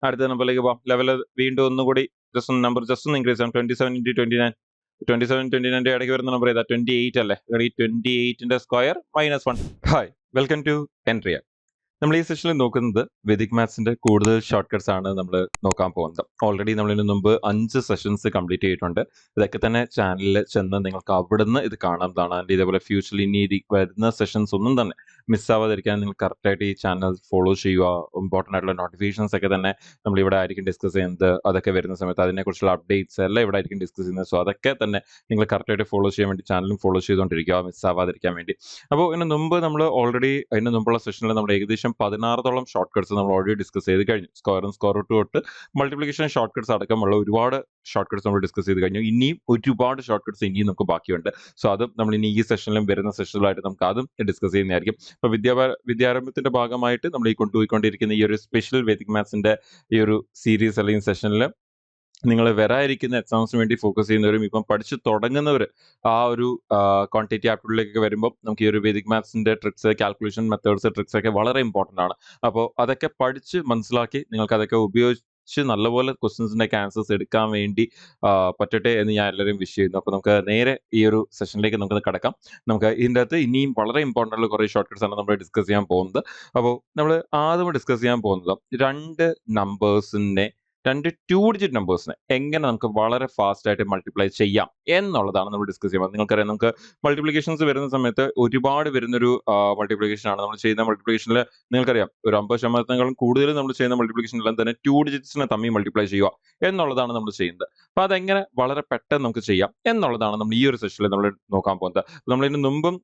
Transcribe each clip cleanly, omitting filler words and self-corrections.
അടുത്ത നമ്പറിലേക്ക് പോകാം. ലെവൽ വീണ്ടും ഒന്നുകൂടി നമ്പർ ജസ്റ്റ് ഒന്ന് ഇൻക്രീസ് ചെയ്യാം. 27 × 29 27 29 ഇടയ്ക്ക് വരുന്ന നമ്പർ ഏതാ? 28 അല്ലേ? 28ന്റെ square -1. Hi, welcome to Entri. നമ്മൾ ഈ സെഷനിൽ നോക്കുന്നത് വേദിക് മാത്സിന്റെ കൂടുതൽ ഷോർട്ട് കട്ട്സ് ആണ് നമ്മൾ നോക്കാൻ പോകുന്നത്. ഓൾറെഡി നമ്മൾ ഇതിനു മുമ്പ് 5 സെഷൻസ് കംപ്ലീറ്റ് ചെയ്തിട്ടുണ്ട്. ഇതൊക്കെ തന്നെ ചാനലിൽ ചെന്ന് നിങ്ങൾക്ക് അവിടുന്ന് ഇത് കാണാവുന്നതാണ്. ആൻഡ് ഇതേപോലെ ഫ്യൂച്ചറിൽ ഇനി വരുന്ന സെഷൻസ് ഒന്നും തന്നെ മിസ്സാവാതിരിക്കാൻ നിങ്ങൾ കറക്റ്റായിട്ട് ഈ ചാനൽ ഫോളോ ചെയ്യുക. ഇമ്പോർട്ടൻ്റ് ആയിട്ടുള്ള നോട്ടിഫിക്കേഷൻസ് ഒക്കെ തന്നെ നമ്മൾ ഇവിടെ ആയിരിക്കും ഡിസ്കസ് ചെയ്യുന്നത്. അതൊക്കെ വരുന്ന സമയത്ത് അതിനെക്കുറിച്ചുള്ള അപ്ഡേറ്റ്സ് എല്ലാം ഇവിടെ ആയിരിക്കും ഡിസ്കസ് ചെയ്യുന്നത്. സോ അതൊക്കെ തന്നെ നിങ്ങൾ കറക്റ്റായിട്ട് ഫോളോ ചെയ്യാൻ വേണ്ടി ചാനലും ഫോളോ ചെയ്തുകൊണ്ടിരിക്കുക, മിസ്സാവാതിരിക്കാൻ വേണ്ടി. അപ്പോൾ ഇതിന് മുമ്പ് നമ്മൾ ഓൾറെഡി അതിന് മുമ്പുള്ള സെഷനിൽ നമ്മൾ ഏകദേശം 16ഓളം ഷോർട്ട് കട്ട്സ് നമ്മൾ ഓൾറെഡി ഡിസ്കസ് ചെയ്ത് കഴിഞ്ഞു. സ്ക്വയറും സ്ക്വയർ റൂട്ട് തൊട്ട് മൾട്ടിപ്ലിക്കേഷൻ ഷോർട്ട് കട്ട്സ് അടക്കമുള്ള ഒരുപാട് ഷോർട്ട് കട്ട്സ് നമ്മൾ ഡിസ്കസ് ചെയ്ത് കഴിഞ്ഞു. ഇനിയും ഒരുപാട് ഷോർട്ട് കട്ട്സ് ഇനിയും നമുക്ക് ബാക്കിയുണ്ട്. സോ അതും നമ്മൾ ഇനി ഈ സെഷനിലും വരുന്ന സെഷനിലായിട്ട് നമുക്ക് അതും ഡിസ്കസ് ചെയ്യുന്നതായിരിക്കും. അപ്പോൾ വിദ്യാരംഭത്തിന്റെ ഭാഗമായിട്ട് നമ്മൾ ഈ കൊണ്ടുപോയിക്കൊണ്ടിരിക്കുന്ന ഈ ഒരു സ്പെഷ്യൽ വേദിക് മാത്സിന്റെ ഈ ഒരു സീരീസ് അല്ലെങ്കിൽ സെഷനിൽ നിങ്ങൾ വരാതിരിക്കുന്ന എക്സാംസിന് വേണ്ടി ഫോക്കസ് ചെയ്യുന്നവരും ഇപ്പം പഠിച്ചു തുടങ്ങുന്നവർ ആ ഒരു ക്വാണ്ടിറ്റി ആപ്റ്റിറ്റ്യൂഡിലേക്ക് വരുമ്പോൾ നമുക്ക് ഈ ഒരു വേദിക് മാത്സിന്റെ ട്രിക്സ്, കാൽക്കുലേഷൻ മെത്തേഡ്സ്, ട്രിക്സ് ഒക്കെ വളരെ ഇമ്പോർട്ടൻ്റ് ആണ്. അപ്പോൾ അതൊക്കെ പഠിച്ച് മനസ്സിലാക്കി നിങ്ങൾക്ക് അതൊക്കെ ഉപയോഗിച്ച് നല്ലപോലെ ക്വസ്റ്റ്യൻസിന്റെ ഒക്കെ ആൻസേഴ്സ് എടുക്കാൻ വേണ്ടി പറ്റട്ടെ എന്ന് ഞാൻ എല്ലാവരും വിഷ് ചെയ്യുന്നു. അപ്പോൾ നമുക്ക് നേരെ ഈ ഒരു സെഷനിലേക്ക് നമുക്ക് കടക്കാം. നമുക്ക് ഇതിൻ്റെ അകത്ത് ഇനിയും വളരെ ഇമ്പോർട്ടൻ്റ് ആയിട്ടുള്ള കുറേ ഷോർട്ട് കട്ട്സ് ആണ് നമ്മൾ ഡിസ്കസ് ചെയ്യാൻ പോകുന്നത്. അപ്പോൾ നമ്മൾ ആദ്യം ഡിസ്കസ് ചെയ്യാൻ പോകുന്നത് രണ്ട് 2 ഡിജിറ്റ് നമ്പേഴ്സിനെ എങ്ങനെ നമുക്ക് വളരെ ഫാസ്റ്റ് ആയിട്ട് മൾട്ടിപ്ലൈ ചെയ്യാം എന്നുള്ളതാണ് നമ്മൾ ഡിസ്കസ് ചെയ്യുന്നത്. നിങ്ങൾക്കറിയാം, നമുക്ക് മൾട്ടിപ്ലിക്കേഷൻസ് വരുന്ന സമയത്ത് ഒരുപാട് വരുന്നൊരു മൾട്ടിപ്ലിക്കേഷൻ ആണ് നമ്മൾ ചെയ്യുന്ന. മൾട്ടിപ്ലിക്കേഷനിൽ നിങ്ങൾക്കറിയാം ഒരു 50% കൂടുതൽ നമ്മൾ ചെയ്യുന്ന മൾട്ടിപ്ലിക്കേഷനെല്ലാം തന്നെ 2 ഡിജിറ്റ്സിനെ തമ്മിൽ മൾട്ടിപ്ലൈ ചെയ്യുക എന്നുള്ളതാണ് നമ്മൾ ചെയ്യുന്നത്. അപ്പോൾ അതെങ്ങനെ വളരെ പെട്ടെന്ന് നമുക്ക് ചെയ്യാം എന്നുള്ളതാണ് നമ്മൾ ഈ ഒരു സെഷനിൽ നമ്മൾ നോക്കാൻ പോകുന്നത്. നമ്മൾ ഇതിന് മുമ്പും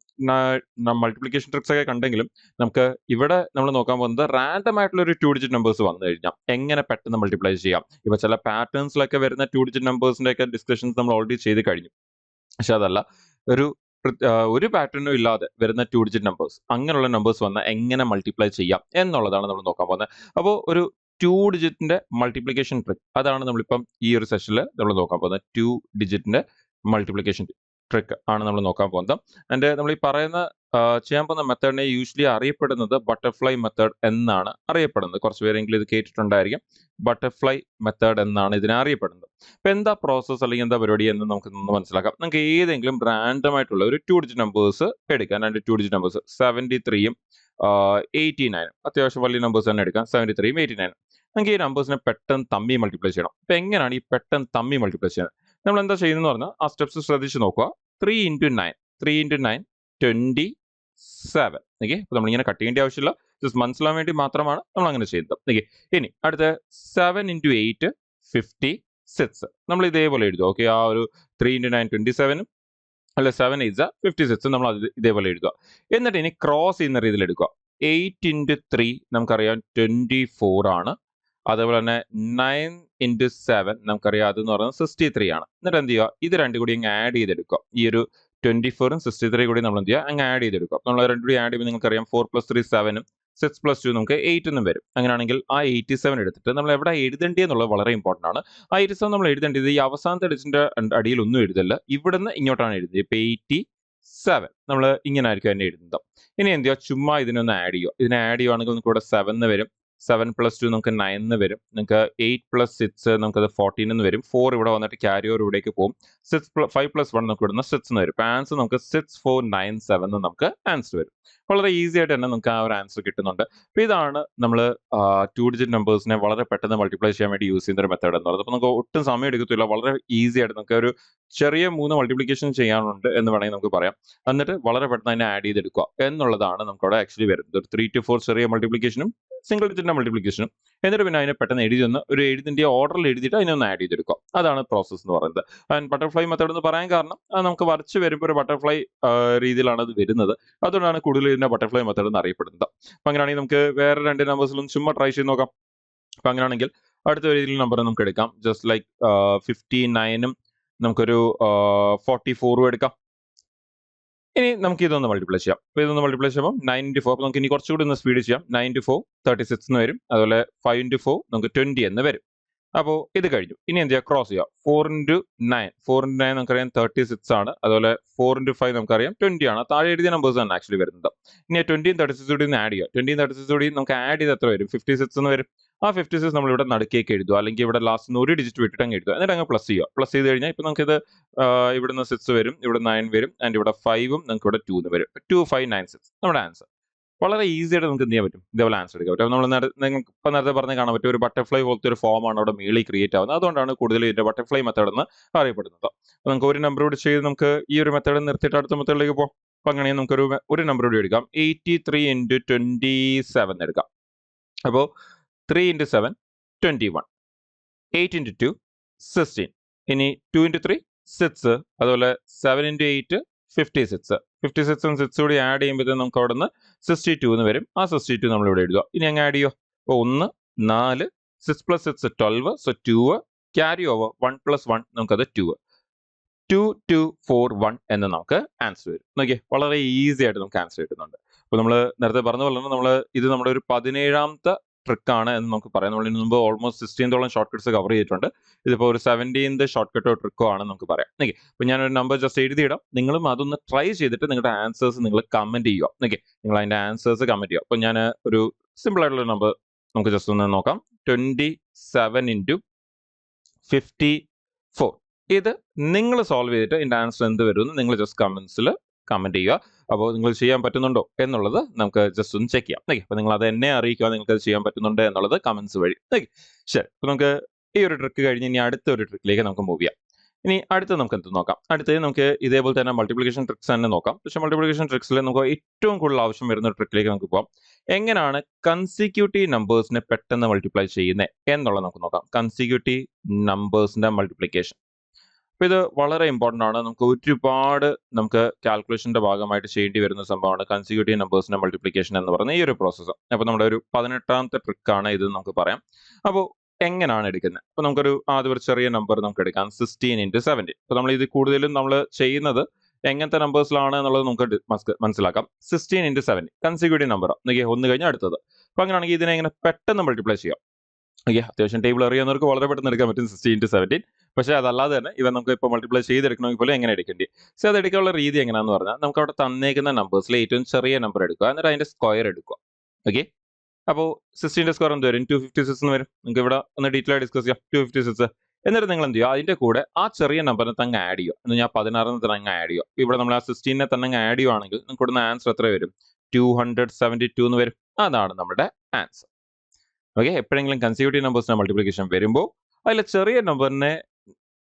മൾട്ടിപ്ലിക്കേഷൻ ട്രിക്സ് ഒക്കെ കണ്ടെങ്കിലും നമുക്ക് ഇവിടെ നമ്മൾ നോക്കാൻ പോകുന്നത് റാൻഡം ആയിട്ടുള്ള ഒരു 2 ഡിജിറ്റ് നമ്പേഴ്സ് വന്നു കഴിഞ്ഞാൽ എങ്ങനെ പെട്ടെന്ന് മൾട്ടിപ്ലൈ ചെയ്യാം. ഇപ്പൊ ചില പാറ്റേൺസിലൊക്കെ വരുന്ന 2 ഡിജിറ്റ് നമ്പേഴ്സിന്റെ ഒക്കെ ഡിസ്കഷൻസ് നമ്മൾ ഓൾറെഡി ചെയ്ത് കഴിഞ്ഞു. പക്ഷെ അതല്ല, ഒരു പാറ്റേണും ഇല്ലാതെ വരുന്ന 2 ഡിജിറ്റ് നമ്പേഴ്സ്, അങ്ങനെയുള്ള നമ്പേഴ്സ് വന്നാൽ എങ്ങനെ മൾട്ടിപ്ലൈ ചെയ്യാം എന്നുള്ളതാണ് നമ്മൾ നോക്കാൻ പോകുന്നത്. അപ്പോൾ ഒരു 2 ഡിജിറ്റിന്റെ മൾട്ടിപ്ലിക്കേഷൻ ട്രിക്ക്, അതാണ് നമ്മളിപ്പം ഈ ഒരു സെഷനിൽ നമ്മൾ നോക്കാൻ പോകുന്നത്. 2 ഡിജിറ്റിന്റെ മൾട്ടിപ്ലിക്കേഷൻ ട്രിക്ക് ആണ് നമ്മൾ നോക്കാൻ പോകുന്നത്. ആൻഡ് നമ്മൾ ഈ പറയുന്ന ചെയ്യാൻ പോകുന്ന മെത്തേഡിനെ യൂഷ്വലി അറിയപ്പെടുന്നത് ബട്ടർഫ്ലൈ മെത്തേഡ് എന്നാണ് അറിയപ്പെടുന്നത്. കുറച്ച് പേരെങ്കിലും ഇത് കേട്ടിട്ടുണ്ടായിരിക്കും. ബട്ടർഫ്ലൈ മെത്തേഡ് എന്നാണ് ഇതിനെ അറിയപ്പെടുന്നത്. അപ്പൊ എന്താ പ്രോസസ്സ് അല്ലെങ്കിൽ എന്താ പരിപാടി എന്ന് നമുക്ക് മനസ്സിലാക്കാം. നമുക്ക് ഏതെങ്കിലും റാൻഡം ആയിട്ടുള്ള ഒരു 2 ഡിജിറ്റ് നമ്പേഴ്സ് എടുക്കാം. 2 ഡിജിറ്റ് നമ്പേഴ്സ് 73ഉം 89ഉം അത്യാവശ്യം വലിയ നമ്പേഴ്സ് തന്നെ എടുക്കാം. 73ഉം 89ഉം നമുക്ക് ഈ നമ്പേഴ്സിനെ പെട്ടെന്ന് തമ്മി മൾട്ടിപ്ലൈ ചെയ്യണം. അപ്പൊ എങ്ങനെയാണ് ഈ പെട്ടെന്ന് തമ്മി മൾട്ടിപ്ലൈ ചെയ്യുന്നത്? നമ്മൾ എന്താ ചെയ്യുന്നത് പറഞ്ഞാൽ ആ സ്റ്റെപ്സ് ശ്രദ്ധിച്ച് നോക്കുക. 3 × 9 27. ഓക്കെ, അപ്പൊ നമ്മളിങ്ങനെ കട്ട് ചെയ്യേണ്ട ആവശ്യമില്ല, ജസ്റ്റ് മനസ്സിലാൻ വേണ്ടി മാത്രമാണ് നമ്മൾ അങ്ങനെ ചെയ്യുന്നത്. ഓക്കെ, ഇനി അടുത്ത 7 × 8 56. നമ്മൾ ഇതേപോലെ എഴുതുക. ഓക്കെ, ആ ഒരു 3 × 9 27ഉം അല്ല 7 8 56 നമ്മൾ അത് ഇതേപോലെ എഴുതുക. എന്നിട്ട് ഇനി ക്രോസ് ചെയ്യുന്ന രീതിയിൽ എടുക്കുക. 8 × 3 നമുക്കറിയാം 24 ആണ്. അതേപോലെ തന്നെ 9 × 7 നമുക്കറിയാം അതെന്ന് പറയുന്നത് 63 ആണ്. എന്നിട്ട് എന്ത് ചെയ്യുക, ഇത് രണ്ടും കൂടി അങ്ങ് ആഡ് ചെയ്തെടുക്കുക. ഈ ഒരു 24ഉം 63 കൂടി നമ്മൾ എന്ത് ചെയ്യുക, അങ്ങ് ആഡ് ചെയ്തെടുക്കുക. നമ്മൾ രണ്ടും കൂടി ആഡ് ചെയ്യുമ്പോൾ നിങ്ങൾക്കറിയാം 4 + 3 7ഉം 6 + 2 നമുക്ക് 8 എന്നും വരും. അങ്ങനെയാണെങ്കിൽ ആ 87 എടുത്തിട്ട് നമ്മൾ എവിടെ എഴുതേണ്ടതെന്നുള്ളത് വളരെ ഇമ്പോർട്ടൻ്റ് ആണ്. ആ 87 നമ്മൾ എഴുതേണ്ടത് ഈ അവസാനത്തെ ഡിജിറ്റിന്റെ അടിയിൽ ഒന്നും എഴുതല്ല, ഇവിടുന്ന് ഇങ്ങോട്ടാണ് എഴുതുന്നത്. ഇപ്പൊ 87 നമ്മൾ ഇങ്ങനെ ആയിരിക്കും തന്നെ എഴുതുന്നത്. ഇനി എന്ത് ചെയ്യുക, ചുമ്മാ ഇതിനൊന്ന് ആഡ് ചെയ്യുക. ഇതിനെ ആഡ് ചെയ്യുകയാണെങ്കിൽ നമുക്ക് ഇവിടെ 7 വരും. 7 + 2 നമുക്ക് 9 വരും. നിങ്ങൾക്ക് 8 + 6 നമുക്കത് 14 എന്ന് വരും. 4 ഇവിടെ വന്നിട്ട് ക്യാരി ഓവർ ഇവിടേക്ക് പോകും. 5 + 1 നമുക്ക് ഇവിടുന്ന് 6 എന്ന് വരും. ആൻസർ നമുക്ക് 6497 എന്ന് നമുക്ക് ആൻസർ വരും. വളരെ ഈസി ആയിട്ട് തന്നെ നമുക്ക് ആ ഒരു ആൻസർ കിട്ടുന്നുണ്ട്. അപ്പൊ ഇതാണ് നമ്മൾ 2 ഡിജിറ്റ് നമ്പേഴ്സിനെ വളരെ പെട്ടെന്ന് മൾട്ടിപ്ലൈ ചെയ്യാൻ വേണ്ടി യൂസ് ചെയ്യുന്ന ഒരു മെത്തേഡ് എന്ന് പറയുന്നത്. അപ്പൊ നമുക്ക് ഒട്ടും സമയം എടുക്കത്തില്ല, വളരെ ഈസി ആയിട്ട് നമുക്ക് ഒരു ചെറിയ 3 മൾട്ടിപ്ലിക്കേഷൻ ചെയ്യാനുണ്ട് എന്ന് വേണമെങ്കിൽ നമുക്ക് പറയാം. എന്നിട്ട് വളരെ പെട്ടെന്ന് അതിനെ ആഡ് ചെയ്തെടുക്കുക എന്നുള്ളതാണ് നമുക്കവിടെ ആക്ച്വലി വരുന്നത്. ഒരു 3 to 4 ചെറിയ മൾട്ടിപ്ലിക്കേഷനും സിംഗിൾ ഡിജിറ്റിന്റെ മൾട്ടിപ്ലിക്കേഷനും, എന്നിട്ട് പിന്നെ അതിനെ പെട്ടെന്ന് എഴുതി ഒരു എഴുതിന്റെ ഓർഡറിൽ എഴുതിയിട്ട് അതിനൊന്ന് ആഡ് ചെയ്തെടുക്കുക. അതാണ് പ്രോസസ്സ് എന്ന് പറയുന്നത്. ആൻഡ് ബട്ടർഫ്ലൈ മെത്തേഡ് എന്ന് പറയാൻ കാരണം അത് നമുക്ക് വരച്ച് വരുമ്പോൾ ഒരു ബട്ടർഫ്ലൈ രീതിയിലാണ് അത് വരുന്നത്. അതുകൊണ്ടാണ് കൂടുതൽ ഇതിന്റെ ബട്ടർഫ്ലൈ മെത്തേഡ് എന്ന് അറിയപ്പെടുന്നത്. അപ്പൊ അങ്ങനെയാണെങ്കിൽ നമുക്ക് വേറെ 2 നമ്പേഴ്സിലും ചുമ്മാ ട്രൈ ചെയ്ത് നോക്കാം. അപ്പൊ അങ്ങനെയാണെങ്കിൽ അടുത്ത രീതിയിൽ നമ്പർ നമുക്ക് എടുക്കാം. ജസ്റ്റ് ലൈക്ക് 59ഉം നമുക്കൊരു 44ഉം എടുക്കാം. ഇനി നമുക്ക് ഇതൊന്ന് മൾട്ടിപ്ലൈ ചെയ്യാം. അപ്പോൾ ഇതൊന്ന് മൾട്ടിപ്ലൈ ചെയ്യുമ്പോൾ 9 × 4, അപ്പോൾ നമുക്ക് ഇനി കുറച്ചുകൂടി ഒന്ന് സ്പീഡ് ചെയ്യാം. 9 × 4 36 എന്ന് വരും. അതുപോലെ 5 × 4 നമുക്ക് 20 എന്ന് വരും. അപ്പോൾ ഇത് കഴിഞ്ഞു. ഇനി എന്ത് ചെയ്യുക, ക്രോസ് ചെയ്യുക. 4 × 9 നമുക്കറിയാം 36 ആണ്. അതുപോലെ 4 × 5 നമുക്കറിയാം 20 ആണ്. താഴെ എഴുതിയ നമ്പേഴ്സ് ആണ് ആക്ച്വലി വരുന്നത്. ഇനി 20യും 36 കൂടി ഒന്ന് ആഡ് ചെയ്യുക. 20യും 36 കൂടി നമുക്ക് ആഡ് ചെയ്ത് എത്ര വരും, 56 എന്ന് വരും. ആ 56 നമ്മളിവിടെ നടുക്കേക്ക് എഴുതുക, അല്ലെങ്കിൽ ഇവിടെ ലാസ്റ്റ് ഒരു ഡിജിറ്റ് വിട്ടിട്ട് അങ്ങ് എഴുതുക, എന്നിട്ട് അങ്ങ് പ്ലസ് ചെയ്യുക. പ്ലസ് ചെയ്ത് കഴിഞ്ഞാൽ ഇപ്പം നമുക്കിത് ഇവിടുന്ന് 6 വരും, ഇവിടെ 9 വരും, ആൻഡ് ഇവിടെ 5ഉം നമുക്ക് ഇവിടെ 2 വരും. 2596 നമ്മുടെ ആൻസർ. വളരെ ഈസി ആയിട്ട് നമുക്ക് എന്ത് ചെയ്യാൻ പറ്റും, ഇതേപോലെ ആൻസർ എടുക്കാൻ പറ്റും. നമ്മൾ നിങ്ങൾക്ക് ഇപ്പം നേരത്തെ പറഞ്ഞ് കാണാൻ പറ്റും, ഒരു ബട്ടർഫ്ലൈ പോലത്തെ ഒരു ഫോമാണ് അവിടെ മേളിൽ ക്രിയേറ്റ് ആവുന്നത്. അതുകൊണ്ടാണ് കൂടുതൽ ഇതിന്റെ ബട്ടർഫ്ലൈ മെത്തേഡ് എന്ന് അറിയപ്പെടുന്നത്. അപ്പോൾ നമുക്ക് ഒരു നമ്പർ കൂടി ചെയ്ത് നമുക്ക് ഈ ഒരു മെത്തേഡ് നിർത്തിയിട്ട് അടുത്ത മെത്തേഡിലേക്ക് പോകാം. അപ്പം അങ്ങനെയാണ് നമുക്കൊരു നമ്പർ കൂടി എടുക്കാം. 83 × 27 എടുക്കാം. അപ്പോൾ 3 × 7 21, 8 × 2 16, ഇനി 2 × 3 6, അതുപോലെ 7 × 8 56, 56 ഉം 6 കൂടി ആഡ് ചെയ്യുമ്പോഴത്തേക്കും നമുക്ക് അവിടെ നിന്ന് 62 എന്ന് വരും. ആ 62 നമ്മൾ ഇവിടെ എഴുതുക. ഇനി അങ്ങ് ആഡ് ചെയ്യുക. അപ്പോൾ 1 4 6 + 6 12, സോ 2 ക്യാരി ഓവർ 1 + 1 നമുക്കത് 2 2241 എന്ന് നമുക്ക് ആൻസർ വരും. നോക്കിയേ, വളരെ ഈസി ആയിട്ട് നമുക്ക് ആൻസർ കിട്ടുന്നുണ്ട്. അപ്പോൾ നമ്മൾ നേരത്തെ പറഞ്ഞ പോലെ തന്നെ ഇത് നമ്മുടെ ഒരു 17ാമത്തെ ട്രിക്കാണ് എന്ന് നമുക്ക് പറയാം. നമ്മൾ ഇതിന് മുമ്പ് ഓൾമോസ്റ്റ് 16ഓളം ഷോർട്ട് കട്ട്സ് കവർ ചെയ്തിട്ടുണ്ട്. ഇതിപ്പോൾ ഒരു 17th ഷോർട്ട് കട്ടോ ട്രിക്കോ ആണെന്ന് നമുക്ക് പറയാം. ഓക്കെ, അപ്പോൾ ഞാനൊരു നമ്പർ ജസ്റ്റ് എഴുതിയിടാം. നിങ്ങളും അതൊന്ന് ട്രൈ ചെയ്തിട്ട് നിങ്ങളുടെ ആൻസേഴ്സ് നിങ്ങൾ കമന്റ് ചെയ്യുക. ഓക്കെ, നിങ്ങൾ അതിന്റെ ആൻസേഴ്സ് കമന്റ് ചെയ്യുക. അപ്പോൾ ഞാൻ ഒരു സിമ്പിൾ ആയിട്ടുള്ള നമ്പർ നമുക്ക് ജസ്റ്റ് ഒന്ന് നോക്കാം. 27 × 54. ഇത് നിങ്ങൾ സോൾവ് ചെയ്തിട്ട് ഇതിന്റെ ആൻസർ എന്ത് വരുമെന്ന് നിങ്ങൾ ജസ്റ്റ് കമന്റ്സിൽ കമന്റ് ചെയ്യുക. അപ്പോൾ നിങ്ങൾ ചെയ്യാൻ പറ്റുന്നുണ്ടോ എന്നുള്ളത് നമുക്ക് ജസ്റ്റ് ഒന്ന് ചെക്ക് ചെയ്യാം. ഓക്കെ, അപ്പോൾ നിങ്ങൾ അത് എന്നെ അറിയിക്കുക, നിങ്ങൾക്ക് അത് ചെയ്യാൻ പറ്റുന്നുണ്ട് എന്നുള്ളത് കമന്റ്സ് വഴി. ഓക്കെ, ശരി. അപ്പോൾ നമുക്ക് ഈ ഒരു ട്രിക്ക് കഴിഞ്ഞ് ഇനി അടുത്ത ഒരു ട്രിക്കിലേക്ക് നമുക്ക് മൂവ് ചെയ്യാം. ഇനി അടുത്ത് നമുക്ക് എന്ത് നോക്കാം? അടുത്തത് നമുക്ക് ഇതേപോലെ തന്നെ മൾട്ടിപ്ലിക്കേഷൻ ട്രിക്സ് തന്നെ നോക്കാം. പക്ഷേ മൾട്ടിപ്ലിക്കേഷൻ ട്രിക്സിൽ നമുക്ക് ഏറ്റവും കൂടുതൽ ആവശ്യം വരുന്ന ഒരു ട്രിക്കിലേക്ക് നമുക്ക് പോകാം. എങ്ങനെയാണ് കൺസിക്യൂട്ടീവ് നമ്പേഴ്സിനെ പെട്ടെന്ന് മൾട്ടിപ്ലൈ ചെയ്യുന്നത് എന്നുള്ളത് നമുക്ക് നോക്കാം. കൺസിക്യൂട്ടീവ് നമ്പേഴ്സിന്റെ മൾട്ടിപ്ലിക്കേഷൻ. അപ്പോൾ ഇത് വളരെ ഇമ്പോർട്ടൻ്റ് ആണ്. നമുക്ക് കാൽക്കുലേഷന്റെ ഭാഗമായിട്ട് ചെയ്യേണ്ടി വരുന്ന സംഭവമാണ് കൺസിക്യൂട്ടീവ് നമ്പേഴ്സിന്റെ മൾട്ടിപ്ലിക്കേഷൻ എന്ന് പറയുന്ന ഈ ഒരു പ്രോസസ്സ്. അപ്പോൾ നമ്മുടെ ഒരു 18ാമത്തെ ട്രിക്കാണ് ഇത് നമുക്ക് പറയാം. അപ്പോൾ എങ്ങനെയാണ് എടുക്കുന്നത്? അപ്പോൾ ആദ്യം ഒരു ചെറിയ നമ്പർ നമുക്ക് എടുക്കാം, 16 × 17. അപ്പോൾ നമ്മൾ ഇത് കൂടുതലും നമ്മൾ ചെയ്യുന്നത് എങ്ങനത്തെ നമ്പേഴ്സിലാണ് എന്നുള്ളത് നമുക്ക് മനസ്സിലാക്കാം. 16 × 7 കൺസിക്യൂട്ടീവ് നമ്പർ, ഒന്ന് കഴിഞ്ഞ് അടുത്തത്. അപ്പോൾ അങ്ങനെയാണെങ്കിൽ ഇതിനെ എങ്ങനെ പെട്ടെന്ന് മൾട്ടിപ്ലൈ ചെയ്യാം? ഓക്കെ, അത്യാവശ്യം ടേബിൾ അറിയാവുന്നവർക്ക് വളരെ പെട്ടെന്ന് എടുക്കാൻ പറ്റും 16 × 17. പക്ഷേ അതല്ലാതെ തന്നെ ഇവ നമുക്ക് ഇപ്പോൾ മൾട്ടിപ്ലൈ ചെയ്തെടുക്കണമെങ്കിൽ പോലും എങ്ങനെ എടുക്കേണ്ടി? സോ അത് എടുക്കാനുള്ള രീതി എങ്ങനെയാണെന്ന് പറഞ്ഞാൽ നമുക്ക് അവിടെ തന്നേക്കുന്ന നമ്പേഴ്സിൽ ഏറ്റവും ചെറിയ നമ്പർ എടുക്കുക, എന്നിട്ട് അതിന്റെ സ്ക്വയർ എടുക്കുക. ഓക്കെ, അപ്പോൾ 16ന്റെ സ്ക്വയർ എന്ത് വരും? 256 എന്ന് വരും. നിങ്ങൾക്ക് ഇവിടെ ഒന്ന് ഡീറ്റെയിൽ ആയി ഡിസ്കസ് ചെയ്യാം. 256. എന്നിട്ട് നിങ്ങൾ എന്ത് ചെയ്യുക? അതിന്റെ കൂടെ ആ ചെറിയ നമ്പറിനെ തന്നെ ആഡ് ചെയ്യുക. എന്ന് ഞാൻ 16 തന്നെ അങ്ങ് ആഡ് ചെയ്യുക. ഇവിടെ നമ്മൾ ആ 16നെ തന്നെ അങ്ങ് ആഡ് ചെയ്യുവാണെങ്കിൽ നിങ്ങൾക്ക് ഇവിടുന്ന് ആൻസർ എത്ര വരും? 272 എന്ന് വരും. അതാണ് നമ്മുടെ ആൻസർ. ഓക്കെ, എപ്പോഴെങ്കിലും കൺസിക്യൂട്ടീവ് നമ്പേഴ്സിന്റെ മൾട്ടിപ്ലിക്കേഷൻ വരുമ്പോൾ അതിലെ ചെറിയ നമ്പറിനെ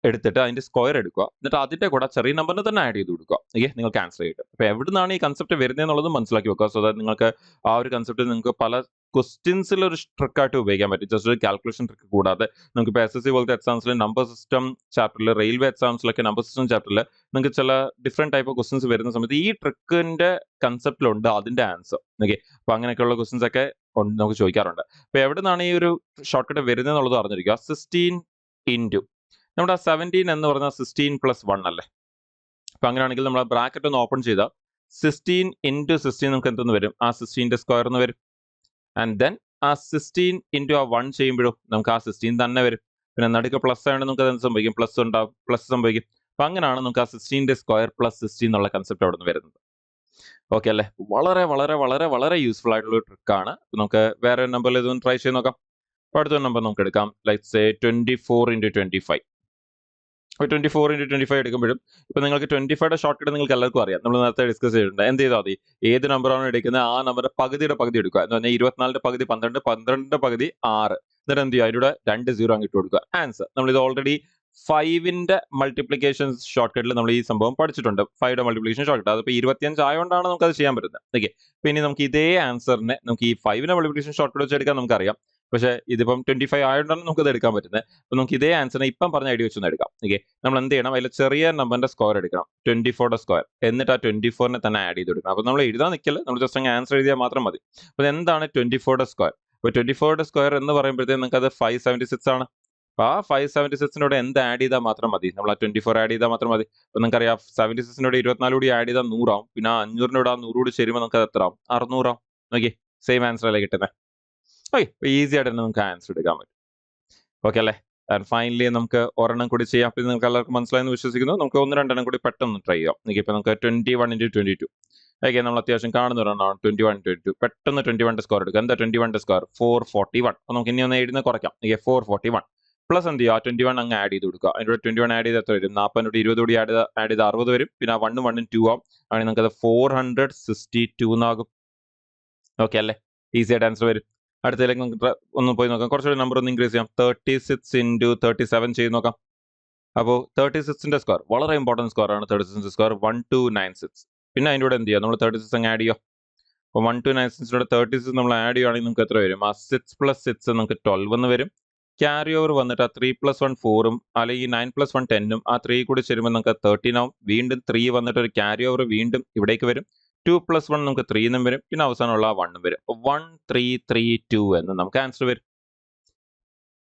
എടുത്തിട്ട് അതിന്റെ സ്ക്വയർ എടുക്കുക, എന്നിട്ട് അതിന്റെ കൂടെ ചെറിയ നമ്പറിനെ തന്നെ ആഡ് ചെയ്ത് കൊടുക്കുക. ഓക്കെ, നിങ്ങൾക്ക് ആൻസർ കിട്ടും. അപ്പോൾ എവിടുന്നാണ് ഈ കൺസെപ്റ്റ് വരുന്നത് എന്നുള്ളത് മനസ്സിലാക്കി വെക്കുക. സോ ദാറ്റ് നിങ്ങൾക്ക് ആ ഒരു കൺസെപ്റ്റ് നിങ്ങൾക്ക് പല ക്വസ്റ്റ്യൻസിൽ ഒരു ട്രിക്കായിട്ട് ഉപയോഗിക്കാൻ പറ്റും. ജസ്റ്റ് ഒരു കാൽക്കുലേഷൻ ട്രിക്ക് കൂടാതെ നമുക്ക് ഇപ്പോൾ SSC പോലത്തെ എക്സാംസിൽ നമ്പർ സിസ്റ്റം ചാപ്റ്ററിൽ, റെയിൽവേ എക്സാംസിലൊക്കെ നമ്പർ സിസ്റ്റം ചാപ്റ്ററിൽ നിങ്ങൾക്ക് ചില ഡിഫറെന്റ് ടൈപ്പ് ഓഫ് ക്വസ്റ്റ്യൻസ് വരുന്ന സമയത്ത് ഈ ട്രിക്കിന്റെ കൺസെപ്റ്റിലുണ്ട് അതിന്റെ ആൻസർ. ഓക്കെ, അപ്പോൾ അങ്ങനെയൊക്കെയുള്ള ക്വസ്റ്റ്യൻസ് ഒക്കെ നമുക്ക് ചോദിക്കാറുണ്ട്. അപ്പോൾ എവിടെ നിന്നാണ് ഈ ഒരു ഷോർട്ട് കട്ട് വരുന്നത് എന്നുള്ളത് അറിഞ്ഞിരിക്കുക. 16 × നമ്മുടെ 17 എന്ന് പറഞ്ഞാൽ 16 + 1 അല്ലേ? അപ്പോൾ അങ്ങനെയാണെങ്കിൽ നമ്മൾ ബ്രാക്കറ്റ് ഒന്ന് ഓപ്പൺ ചെയ്താൽ 16 × 16 നമുക്ക് എന്തെന്ന് വരും? ആ 16ന്റെ സ്ക്വയർ എന്ന് വരും. ആൻഡ് ദെൻ ആ 16 × ആ 1 ചെയ്യുമ്പോഴോ നമുക്ക് ആ 16 തന്നെ വരും. പിന്നെ നടുക്ക് പ്ലസ് ആയതുകൊണ്ട് നമുക്ക് അത് സംഭവിക്കും, പ്ലസ് ഉണ്ടാവും, പ്ലസ് സംഭവിക്കും. അപ്പോൾ അങ്ങനെയാണ് നമുക്ക് ആ 16ന്റെ സ്ക്വയർ + 16 എന്നുള്ള കൺസെപ്റ്റ് അവിടെ നിന്ന് വരുന്നത്. ഓക്കെ അല്ലേ? വളരെ വളരെ വളരെ വളരെ യൂസ്ഫുൾ ആയിട്ടുള്ള ഒരു ട്രിക്കാണ്. നമുക്ക് വേറെ നമ്പറിൽ ഇതൊന്ന് ട്രൈ ചെയ്ത് നോക്കാം. അപ്പോൾ അടുത്ത നമ്പർ നമുക്ക് എടുക്കാം. Let's say 24 × 25. അപ്പോൾ 24 × 25 എടുക്കുമ്പോഴും ഇപ്പോൾ നിങ്ങൾക്ക് 25യുടെ ഷോർട്ട് കട്ട് നിങ്ങൾക്ക് എല്ലാവർക്കും അറിയാം. നമ്മൾ നേരത്തെ ഡിസ്കസ് ചെയ്തിട്ടുണ്ട്. എന്ത് ചെയ്താൽ മതി? ഏത് നമ്പറാണ് എടുക്കുന്നത് ആ നമ്പറിന്റെ പകുതിയുടെ പകുതി എടുക്കുക. എന്ന് പറഞ്ഞാൽ 24ന്റെ പകുതി 12, 12ന്റെ പകുതി 6. എന്നിട്ട് എന്ത് ചെയ്യുക? അതിലൂടെ 2 0 അങ്ങിട്ട് കൊടുക്കുക. ആൻസർ. നമ്മളിത് ഓൾറെഡി 5ന്റെ മൾട്ടിപ്ലിക്കേഷൻ ഷോർട്ട് കട്ടിൽ നമ്മൾ ഈ സംഭവം പഠിച്ചിട്ടുണ്ട്. 5യുടെ മൾട്ടിപ്ലിക്കേഷൻ ഷോർട്ട് കട്ട്. അതിപ്പോൾ 25 ആയതുകൊണ്ടാണ് നമുക്ക് അത് ചെയ്യാൻ പറ്റുന്നത്. ഓക്കെ, പിന്നെ നമുക്ക് ഇതേ ആൻസറിനെ നമുക്ക് ഈ 5ന്റെ മൾട്ടിപ്ലിക്കേഷൻ ഷോർട്ട് കട്ട് വെച്ചെടുക്കാൻ നമുക്കറിയാം. പക്ഷേ ഇതിപ്പം 25 ആയതുകൊണ്ടാണ് നമുക്കത് എടുക്കാൻ പറ്റുന്നത്. അപ്പോൾ നമുക്ക് ഇതേ ആൻസറിനെ ഇപ്പം പറഞ്ഞ ഐഡിയ വെച്ചൊന്ന് എടുക്കാം. ഓക്കെ, നമ്മൾ എന്ത് ചെയ്യണം? അതിൽ ചെറിയ നമ്പറിന്റെ സ്ക്വയർ എടുക്കണം, 24യുടെ സ്ക്വയർ. എന്നിട്ട് ആ 24നെ തന്നെ ആഡ് ചെയ്ത് കൊടുക്കണം. അപ്പോൾ നമ്മൾ എഴുതാൻ നിൽക്കില്ല, നമ്മൾ ജസ്റ്റ് അങ്ങ് ആൻസർ എഴുതിയാൽ മാത്രം മതി. അപ്പോൾ എന്താണ് 24യുടെ സ്ക്വയർ? അപ്പോൾ 24യുടെ സ്ക്വയർ എന്ന് പറയുമ്പോഴത്തേക്കും നിങ്ങൾക്ക് അത് 576 ആണ്. അപ്പോൾ ആ 576നോട് എന്ത് ആഡ് ചെയ്താൽ മാത്രം മതി? നമ്മൾ ആ 24 ആഡ് ചെയ്താൽ മാത്രം മതി. അപ്പോൾ നിങ്ങൾക്കറിയാം 76നോട് 24 കൂടി ആഡ് ചെയ്താൽ 100 ആവും. പിന്നെ ആ 500നോട് ആ 100 കൂടി ചേരുമ്പോൾ നമുക്ക് അത് എത്ര ആവും? 600 ആവും. ഓക്കെ, സെയിം ആൻസർ അല്ലേ കിട്ടുന്നത്? ഓക്കെ, ഈസി ആയിട്ട് തന്നെ നമുക്ക് ആൻസർ എടുക്കാൻ പറ്റും. ഓക്കെ അല്ലേ? ആൻഡ് ഫൈനലി നമുക്ക് ഒരെണ്ണം കൂടി ചെയ്യാം. അപ്പോൾ നിങ്ങൾക്ക് എല്ലാവർക്കും മനസ്സിലായെന്ന് വിശ്വസിക്കുന്നു. നമുക്ക് 1-2 എണ്ണം കൂടി പെട്ടെന്ന് ട്രൈ ചെയ്യാം. ഇപ്പോൾ നമുക്ക് 21 × 22. ഓക്കെ, നമ്മൾ അത്യാവശ്യം കാണുന്നവരാണ് 21, 22. പെട്ടെന്ന് 21ന്റെ സ്കോർ എടുക്കുക. എന്താ 21ന്റെ സ്കോർ? 441. അപ്പോൾ നമുക്ക് ഇനി ഒന്ന് എഴുതുന്ന കുറയ്ക്കാം. ഓക്കെ, 441 പ്ലസ് എന്ത് ചെയ്യുക? 21 അങ്ങ് ആഡ് ചെയ്ത് കൊടുക്കുക. അതിൻ്റെ 21 ആഡ് ചെയ്ത് എത്ര വരും? 40 20 കൂടി ആഡ് ചെയ്ത് 60 വരും. പിന്നെ ആ 1 1 2 ആവും. അങ്ങനെ നമുക്കത് 462 എന്നാകും. ഓക്കെ അല്ലേ? ഈസി ആയിട്ട് ആൻസർ വരും. അടുത്തതിലേക്ക് നമുക്ക് ഒന്ന് പോയി നോക്കാം. കുറച്ചുകൂടി നമ്പർ ഒന്ന് ഇൻക്രീസ് ചെയ്യാം. 36 ഇൻറ്റു 37 ചെയ്ത് നോക്കാം. അപ്പോൾ 36ന്റെ സ്കോർ വളരെ ഇമ്പോർട്ടൻറ്റ് സ്കോറാണ്. 36ന്റെ സ്കോർ 1296. പിന്നെ അതിൻ്റെ കൂടെ എന്ത് ചെയ്യുക? നമ്മൾ 36 അങ്ങ് ആഡ് ചെയ്യുക. അപ്പോൾ 1296 36 നമ്മൾ ആഡ് ചെയ്യുകയാണെങ്കിൽ നമുക്ക് എത്ര വരും? ആ 6 + 6 നമുക്ക് 12 എന്ന് വരും. ക്യാരി ഓവർ വന്നിട്ട് ആ 3 + 1 4ഉം അല്ലെങ്കിൽ 9 + 1 10ഉം ആ 3 കൂടി ചേരുമ്പോൾ നമുക്ക് 13 ആവും. വീണ്ടും 3 വന്നിട്ട് ഒരു ക്യാരി ഓവർ വീണ്ടും ഇവിടേക്ക് വരും. 2 + 1 നമുക്ക് 3 എന്നും വരും. പിന്നെ അവസാനമുള്ള 1 വരും. 1332 എന്ന് നമുക്ക് ആൻസർ വരും.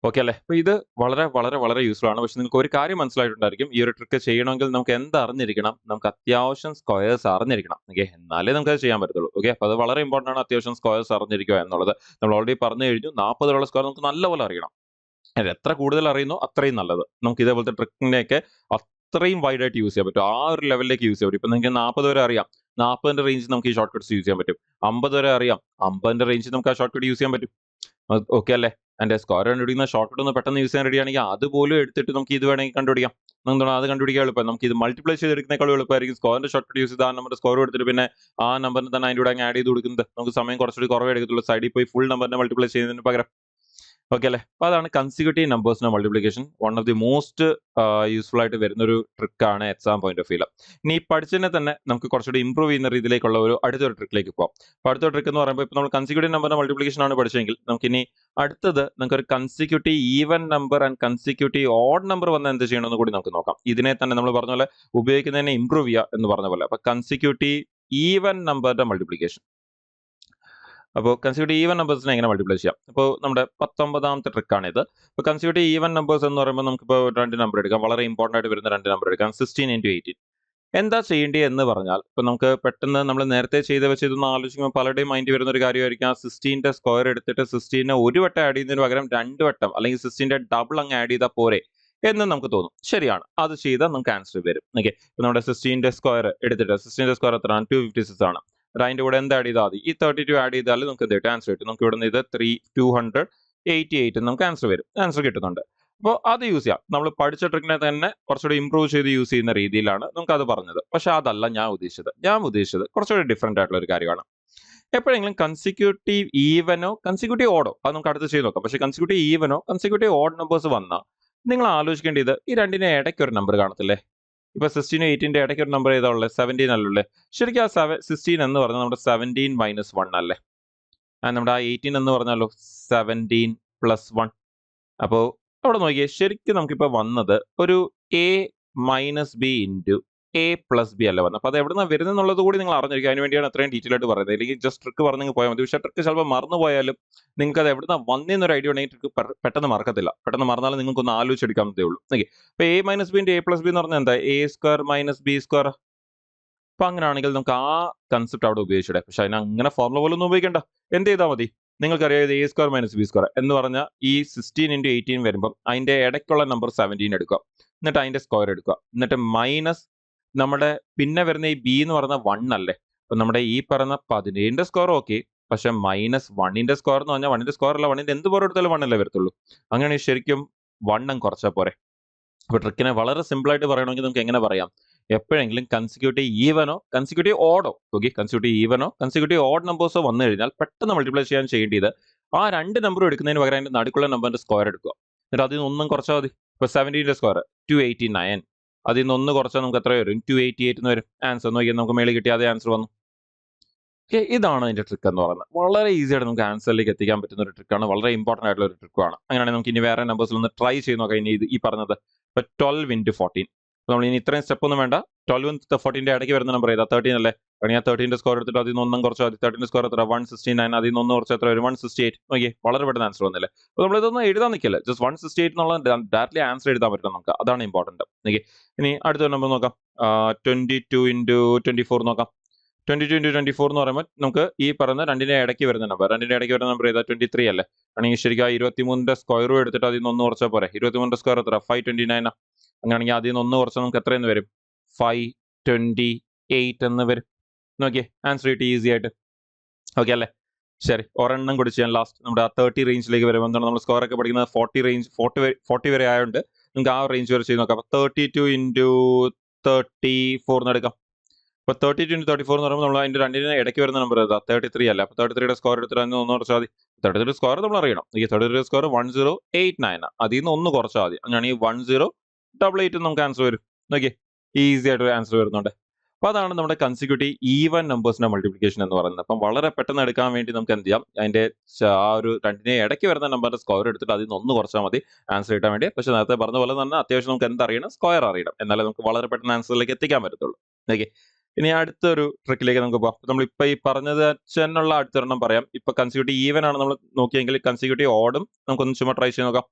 ഓക്കെ അല്ലേ? അപ്പോൾ ഇത് വളരെ വളരെ വളരെ യൂസ്ഫുൾ ആണ്. പക്ഷെ നിങ്ങൾക്ക് ഒരു കാര്യം മനസ്സിലായിട്ടുണ്ടായിരിക്കും, ഈ ഒരു ട്രിക്ക് ചെയ്യണമെങ്കിൽ നമുക്ക് എന്ത് അറിഞ്ഞിരിക്കണം? നമുക്ക് അത്യാവശ്യം സ്ക്വയേഴ്സ് അറിഞ്ഞിരിക്കണം. ഓക്കെ, എന്നാലേ നമുക്കത് ചെയ്യാൻ പറ്റത്തുള്ളൂ. ഓക്കെ, അപ്പോൾ അത് വളരെ ഇമ്പോർട്ടൻ്റ് ആണ്, അത്യാവശ്യം സ്ക്വയേഴ്സ് അറിഞ്ഞിരിക്കുക എന്നുള്ളത്. നമ്മൾ ഓൾറെഡി പറഞ്ഞു കഴിഞ്ഞു, 40 വരെയുള്ള സ്ക്വയർ നമുക്ക് നല്ലപോലെ അറിയണം. അത് എത്ര കൂടുതൽ അറിയുന്നോ അത്രയും നല്ലത്. നമുക്ക് ഇതേപോലത്തെ ട്രിക്കിനെയൊക്കെ അത്രയും വൈഡ് ആയിട്ട് യൂസ് ചെയ്യാൻ പറ്റും. ആ ഒരു ലെവലിലേക്ക് യൂസ് ചെയ്യാൻ പറ്റും. ഇപ്പം നിങ്ങൾക്ക് 40 വരെ അറിയാം, 40ന്റെ റേഞ്ചിൽ നമുക്ക് ഈ ഷോർട്ട് കട്ട്സ് യൂസ് ചെയ്യാൻ പറ്റും. 50 വരെ അറിയാം, 50ന്റെ റേഞ്ചിൽ നമുക്ക് ആ ഷോർട്ട് കട്ട് യൂസ് ചെയ്യാൻ പറ്റും. ഓക്കെ അല്ലേ? എൻ്റെ സ്ക്വയർ കണ്ടുപിടിക്കുന്ന ഷോർട്ട് കട്ട് ഒന്ന് പെട്ടെന്ന് യൂസ് ചെയ്യാൻ റെഡി ആണെങ്കിൽ അതുപോലും എടുത്തിട്ട് നമുക്ക് ഇത് വേണമെങ്കിൽ കണ്ടുപിടിക്കാം. എന്താണ് അത് കണ്ടുപിടിക്കാൻ എളുപ്പം? നമുക്ക് ഇത് മൾട്ടിപ്ലൈ ചെയ്തെടുക്കുന്നേക്കാളും എളുപ്പമായിരിക്കും സ്ക്വയറിന്റെ ഷോർട്ട് കട്ട് യൂസ് ചെയ്ത് ആ നമ്പർ സ്കോർ എടുത്തിട്ട് പിന്നെ ആ നമ്പറിന് തന്നെ അതിൻ്റെ കൂടെ അങ്ങ് ആഡ് ചെയ്ത് കൊടുക്കുന്നത്. നമുക്ക് സമയം കുറച്ചുകൂടി കുറവേ എടുക്കത്തുള്ളൂ, സൈഡിൽ പോയി ഫുൾ നമ്പറിനെ മൾട്ടിപ്ലൈ ചെയ്യുന്നതിന് പകരം. ഓക്കെ അല്ലേ? അപ്പോൾ അതാണ് കൺസിക്യൂട്ടീവ് നമ്പേഴ്സിന്റെ multiplication. One of the most useful ആയിട്ട് വരുന്നൊരു ട്രിക്കാണ് എക്സാം പോയിന്റ് ഓഫ് വ്യൂ. ഇനി ഈ പഠിച്ചതിനെ തന്നെ നമുക്ക് കുറച്ചുകൂടി ഇംപ്രൂവ് ചെയ്യുന്ന രീതിയിലേക്കുള്ള അടുത്തൊരു ട്രിക്കിലേക്ക് പോകാം. അപ്പോൾ അടുത്ത ട്രിക്ക് എന്ന് പറയുമ്പോൾ ഇപ്പോൾ നമ്മൾ കൺസിക്യൂട്ടീവ് നമ്പറിന്റെ മൾട്ടിപ്ലിക്കേഷൻ ആണ് പഠിച്ചെങ്കിൽ നമുക്കിനി അടുത്തത് നമുക്കൊരു consecutive even number and consecutive odd number വന്ന് എന്ത് ചെയ്യണമെന്ന് കൂടി നമുക്ക് നോക്കാം. ഇതിനെ തന്നെ നമ്മൾ പറഞ്ഞ പോലെ ഉപയോഗിക്കുന്നതിനെ ഇംപ്രൂവ് ചെയ്യുക എന്ന് പറഞ്ഞ പോലെ. അപ്പോൾ കൺസിക്യൂട്ടീവ് ഈവൻ നമ്പറിന്റെ മൾട്ടിപ്ലിക്കേഷൻ. അപ്പോൾ കൺസിക്യൂട്ടീവ് ഈവൻ നമ്പേഴ്സിനെ എങ്ങനെ മൾട്ടിപ്ലൈ ചെയ്യാം? അപ്പോൾ നമ്മുടെ 19ാമത്തെ ട്രിക്കാണിത്. ഇപ്പോൾ കൺസിക്യൂട്ടീവ് ഈവൻ നമ്പേഴ്സ് എന്ന് പറയുമ്പോൾ നമുക്കിപ്പോൾ 2 നമ്പർ എടുക്കാം. വളരെ ഇമ്പോർട്ടൻ്റ് ആയിട്ട് വരുന്ന 2 നമ്പർ എടുക്കാം. 16 × 18. എന്താ ചെയ്യേണ്ടത് എന്ന് പറഞ്ഞാൽ, ഇപ്പോൾ നമുക്ക് പെട്ടെന്ന് നമ്മൾ നേരത്തെ ചെയ്ത് വെച്ച് ഇതൊന്ന് ആലോചിക്കുമ്പോൾ പലരുടെയും മൈൻഡിൽ വരുന്ന ഒരു കാര്യമായിരിക്കും, ആ 16ന്റെ സ്ക്വയർ എടുത്തിട്ട് 16നെ ഒരു വട്ടം ആഡ് ചെയ്യുന്നതിന് പകരം 2 വട്ടം അല്ലെങ്കിൽ 16ന്റെ ഡബിൾ അങ്ങ് ആഡ് ചെയ്താൽ പോരെ എന്ന് നമുക്ക് തോന്നും. ശരിയാണ്, അത് ചെയ്താൽ നമുക്ക് ആൻസർ വരും. ഓക്കെ, ഇപ്പോൾ നമ്മുടെ 16ന്റെ സ്ക്വയർ എടുത്തിട്ട് 16ന്റെ സ്ക്വയർ എത്രയാണ്? 256 ആണ്. അതിൻ്റെ കൂടെ എന്ത് ആഡ് ചെയ്താൽ മതി? ഈ 32 ആഡ് ചെയ്താൽ നമുക്ക് എന്ത് ആൻസർ കിട്ടും? നമുക്ക് ഇവിടെ നിന്ന് ഇത് 288 നമുക്ക് ആൻസർ വരും, ആൻസർ കിട്ടുന്നുണ്ട്. അപ്പോൾ അത് യൂസ് ചെയ്യാം. നമ്മൾ പഠിച്ച ട്രിക്കിനെ തന്നെ കുറച്ചുകൂടി ഇംപ്രൂവ് ചെയ്ത് യൂസ് ചെയ്യുന്ന രീതിയിലാണ് നമുക്ക് അത് പറഞ്ഞത്. പക്ഷെ അതല്ല ഞാൻ ഉദ്ദേശിച്ചത് കുറച്ചുകൂടി ഡിഫറെൻ്റ് ആയിട്ടുള്ള ഒരു കാര്യമാണ്. എപ്പോഴെങ്കിലും കൺസിക്യൂട്ടീവ് ഈവനോ കൺസിക്യൂട്ടീവ് ഓഡോ അത് നമുക്ക് അടുത്ത് ചെയ്ത് നോക്കാം. പക്ഷേ കൺസിക്യൂട്ടീവ് ഈവനോ കൺസിക്യൂട്ടീവ് ഓഡ് നമ്പേഴ്സ് വന്നാൽ നിങ്ങൾ ആലോചിക്കേണ്ടത് ഈ രണ്ടിനെ ഇടയ്ക്ക് ഒരു നമ്പർ കാണത്തില്ലേ? ഇപ്പോൾ 16 18ന്റെ ഇടയ്ക്ക് ഒരു നമ്പർ ഏതാ ഉള്ളത്? 17 അല്ലേ? ശരിക്കും ആ 16 എന്ന് പറഞ്ഞാൽ നമ്മുടെ 17 - 1 അല്ലേ? നമ്മുടെ ആ 18 എന്ന് പറഞ്ഞാലോ 17 + 1. അപ്പോൾ അവിടെ നോക്കിയേ, ശരിക്കും നമുക്കിപ്പോൾ വന്നത് ഒരു A - B × A + B അല്ല വന്നത്. അപ്പോൾ അത് എവിടെ നിന്നാണ് വരുന്നത് എന്നുള്ളത് കൂടി നിങ്ങൾ അറിഞ്ഞിരിക്കുക. അതിന് വേണ്ടിയാണ് അത്രയും ഡീറ്റെയിൽ ആയിട്ട് പറയുന്നത്. അല്ലെങ്കിൽ ജസ്റ്റ് ട്രിക്ക് പറഞ്ഞ് പോയാൽ മതി. പക്ഷേ ട്രിക്ക് ചിലപ്പോൾ മറന്നു പോയാലും നിങ്ങൾക്ക് അത് എവിടെ നിന്നാണ് വന്നതെന്നൊരു ഐഡിയ ഉണ്ടെങ്കിൽ ട്രിക്ക് പെട്ടെന്ന് മറക്കത്തില്ല. പെട്ടെന്ന് മറന്നാലും നിങ്ങൾക്കൊന്ന് ആലോചിച്ചെടുക്കാവുന്നതേ ഉള്ളൂ. ഓക്കെ, അപ്പോൾ A - B × A + B എന്ന് പറഞ്ഞാൽ എന്താ? A² - B². അപ്പോൾ അങ്ങനെയാണെങ്കിൽ നമുക്ക് ആ കൺസെപ്റ്റ് അവിടെ ഉപയോഗിച്ചിടെ. പക്ഷെ അതിന് അങ്ങനെ ഫോർമുല പോലും ഒന്നും ഉപയോഗിക്കേണ്ട. എന്ത് ചെയ്താൽ മതി? നിങ്ങൾക്കറിയാം ഇത് A² - B² എന്ന് പറഞ്ഞാൽ ഈ 16 × 18 വരുമ്പം അതിൻ്റെ ഇടയ്ക്കുള്ള നമ്പർ 17 എടുക്കുക, എന്നിട്ട് അതിൻ്റെ സ്ക്വയർ എടുക്കുക, എന്നിട്ട് മൈനസ് നമ്മുടെ പിന്നെ വരുന്ന ഈ B എന്ന് പറയുന്ന 1 അല്ലേ? അപ്പോൾ നമ്മുടെ ഈ പറയുന്ന 17ന്റെ സ്ക്വയർ ഓക്കെ, പക്ഷെ -1ന്റെ സ്ക്വയർ എന്ന് പറഞ്ഞാൽ 1ന്റെ സ്ക്വയർ അല്ല, 1ന്റെ എന്ത് പോലെ എടുത്താലും 1 അല്ലേ വരത്തുള്ളൂ. അങ്ങനെയാണെങ്കിൽ ശരിക്കും 1 അങ്ങ് കുറച്ചാൽ പോരെ. അപ്പോൾ ട്രിക്കിനെ വളരെ സിമ്പിൾ ആയിട്ട് പറയണമെങ്കിൽ നമുക്ക് എങ്ങനെ പറയാം? എപ്പോഴെങ്കിലും consecutive ഈവനോ consecutive ഓഡോ consecutive ഈവനോ consecutive odd നമ്പേഴ്സോ വന്നു കഴിഞ്ഞാൽ പെട്ടെന്ന് മൾട്ടിപ്ലൈ ചെയ്യാൻ ചെയ്യേണ്ടത് ആ 2 നമ്പറും എടുക്കുന്നതിന് പകരം അതിന്റെ നടുക്കുള്ള നമ്പറിന്റെ സ്ക്വയർ എടുക്കുക. എന്നിട്ട് അതിൽ നിന്ന് ഒന്നും കുറച്ചാൽ മതി. ഇപ്പോൾ 17ന്റെ സ്ക്വയർ 289, അതിൽ നിന്ന് ഒന്ന് കുറച്ചാൽ നമുക്ക് എത്ര വരും? 288 എന്ന് വരും. ആൻസർ നോക്കിയാൽ നമുക്ക് മേളിൽ കിട്ടിയ അതേ ആൻസർ വന്നു. ഓക്കെ, ഇതാണ് അതിന്റെ ട്രിക്ക് എന്ന് പറയുന്നത്. വളരെ ഈസി ആയിട്ട് നമുക്ക് ആൻസറിലേക്ക് എത്തിക്കാൻ പറ്റുന്ന ഒരു ട്രിക്കാണ്. വളരെ ഇമ്പോർട്ടൻ്റ് ആയിട്ടുള്ള ഒരു ട്രിക്കാണ്. അങ്ങനെയാണെങ്കിൽ നമുക്ക് ഇനി വേറെ നമ്പേഴ്സിൽ ഒന്ന് ട്രൈ ചെയ്ത് നോക്കാം. ഇനി ഈ പറഞ്ഞത് ഇപ്പോൾ 12 × 14. നമ്മൾ ഇനി ഇത്രയും സ്റ്റെപ്പ് ഒന്നും വേണ്ട. 12 × 14ന്റെ ഇടയ്ക്ക് വരുന്ന നമ്പർ ഏതാ? 13 അല്ലേ? അല്ലെങ്കിൽ ആ 13ന്റെ സ്കോർ എടുത്തിട്ട് അതിൽ നിന്ന് ഒന്നും കുറച്ച് മതി. 13ന്റെ സ്കോർ എത്ര? 169. അതിൽ നിന്ന് ഒന്ന് കുറച്ച് എത്ര വരും? 168. ഓക്കെ, വളരെ പെട്ടെന്ന് ആൻസർ വന്നില്ലേ? അപ്പോൾ നമ്മൾ ഇതൊന്നും എഴുതാൻ നിൽക്കില്ല. ജസ്റ്റ് 168 എന്നുള്ള ഡയറക്റ്റ്ലി ആൻസർ എഴുതാൻ പറ്റും നമുക്ക്. അതാണ് ഇമ്പോർട്ടൻറ്റ്. ഓക്കെ, ഇനി അടുത്ത നമ്പർ നോക്കാം. 22 × 24 നോക്കാം. 22 × 24 എന്ന് പറയുമ്പോൾ നമുക്ക് ഈ പറയുന്ന രണ്ടിന്റെ ഇടയ്ക്ക് വരുന്ന നമ്പർ ഏതാ? 23 അല്ലേ? ആണെങ്കിൽ ശരിക്കും ആ 23ന്റെ സ്ക്വയറും എടുത്തിട്ട് അതിൽ നിന്ന് ഒന്ന് കുറച്ചാൽ പോരെ. 23ന്റെ സ്ക്വയർ എത്ര? 529. അങ്ങനെയാണെങ്കിൽ അതിൽ നിന്ന് ഒന്ന് കുറച്ചാൽ നമുക്ക് എത്രയെന്ന് വരും? 528 എന്ന് വരും. നോക്കിയേ ആൻസർ കിട്ടി ഈസി ആയിട്ട്. ഓക്കെ അല്ലേ? ശരി, ഒരെണ്ണം കൂടി ചെയ്യാൻ ലാസ്റ്റ് നമ്മുടെ ആ 30 റേഞ്ചിലേക്ക് വരുമ്പോൾ എന്താണ് നമ്മൾ സ്കോർ ഒക്കെ പഠിക്കുന്നത് 40 റേഞ്ച് 40 വരെ ആയതുകൊണ്ട് നമുക്ക് ആ റേഞ്ച് വരെ ചെയ്ത് നോക്കാം. അപ്പോൾ 32 ഇൻറ്റു 34 എന്ന് എടുക്കാം. അപ്പോൾ 32 ഇൻറ്റു 34 എന്ന് പറയുമ്പോൾ നമ്മൾ അതിൻ്റെ രണ്ടിന് ഇടയ്ക്ക് വരുന്ന നമ്പർ ഏതാ? 33 അല്ല. അപ്പോൾ 33യുടെ സ്കോർ എടുത്തിട്ട് അതിന് ഒന്ന് കുറച്ചാൽ മതി. 33 സ്കോർ നമ്മൾ അറിയണം. ഈ 33 സ്കോർ 1089 അതിൽ നിന്ന് ഒന്ന് കുറച്ചാൽ മതി. അങ്ങനെയാണെങ്കിൽ 1088 നമുക്ക് ആൻസർ വരും. നോക്കിയേ ഈസി ആയിട്ട് ആൻസർ വരുന്നുണ്ട്. അപ്പോൾ അതാണ് നമ്മുടെ കൺസിക്യൂട്ടീവ് ഈവൻ നമ്പേഴ്സിന്റെ മൾട്ടിപ്ലിക്കേഷൻ എന്ന് പറയുന്നത്. അപ്പം വളരെ പെട്ടെന്ന് എടുക്കാൻ വേണ്ടി നമുക്ക് എന്ത് ചെയ്യാം, അതിന്റെ ആ ഒരു രണ്ടിനെ ഇടയ്ക്ക് വരുന്ന നമ്പറിന്റെ സ്ക്വയർ എടുത്തിട്ട് അതിൽ നിന്ന് ഒന്ന് കുറച്ചാൽ മതി ആൻസർ കിട്ടാൻ വേണ്ടി. പക്ഷെ നേരത്തെ പറഞ്ഞ പോലെ തന്നെ അത്യാവശ്യം നമുക്ക് എന്തറിയണം, സ്ക്വയർ അറിയണം, എന്നാലേ നമുക്ക് വളരെ പെട്ടെന്ന് ആൻസറിലേക്ക് എത്തിക്കാൻ പറ്റത്തുള്ളൂ. ഓക്കെ, ഇനി അടുത്തൊരു ട്രിക്കിലേക്ക് നമുക്ക് പോകാം. നമ്മളിപ്പോ ഈ പറഞ്ഞത് അച്ഛനുള്ള അടുത്തൊരെണ്ണം പറയാം. ഇപ്പൊ കൺസിക്യൂട്ടീവ് ഈവൻ ആണ് നമ്മൾ നോക്കിയെങ്കിൽ കൺസിക്യൂട്ടീവ് ഓടും നമുക്കൊന്ന് ചുമ്മാ ട്രൈ ചെയ്ത് നോക്കാം.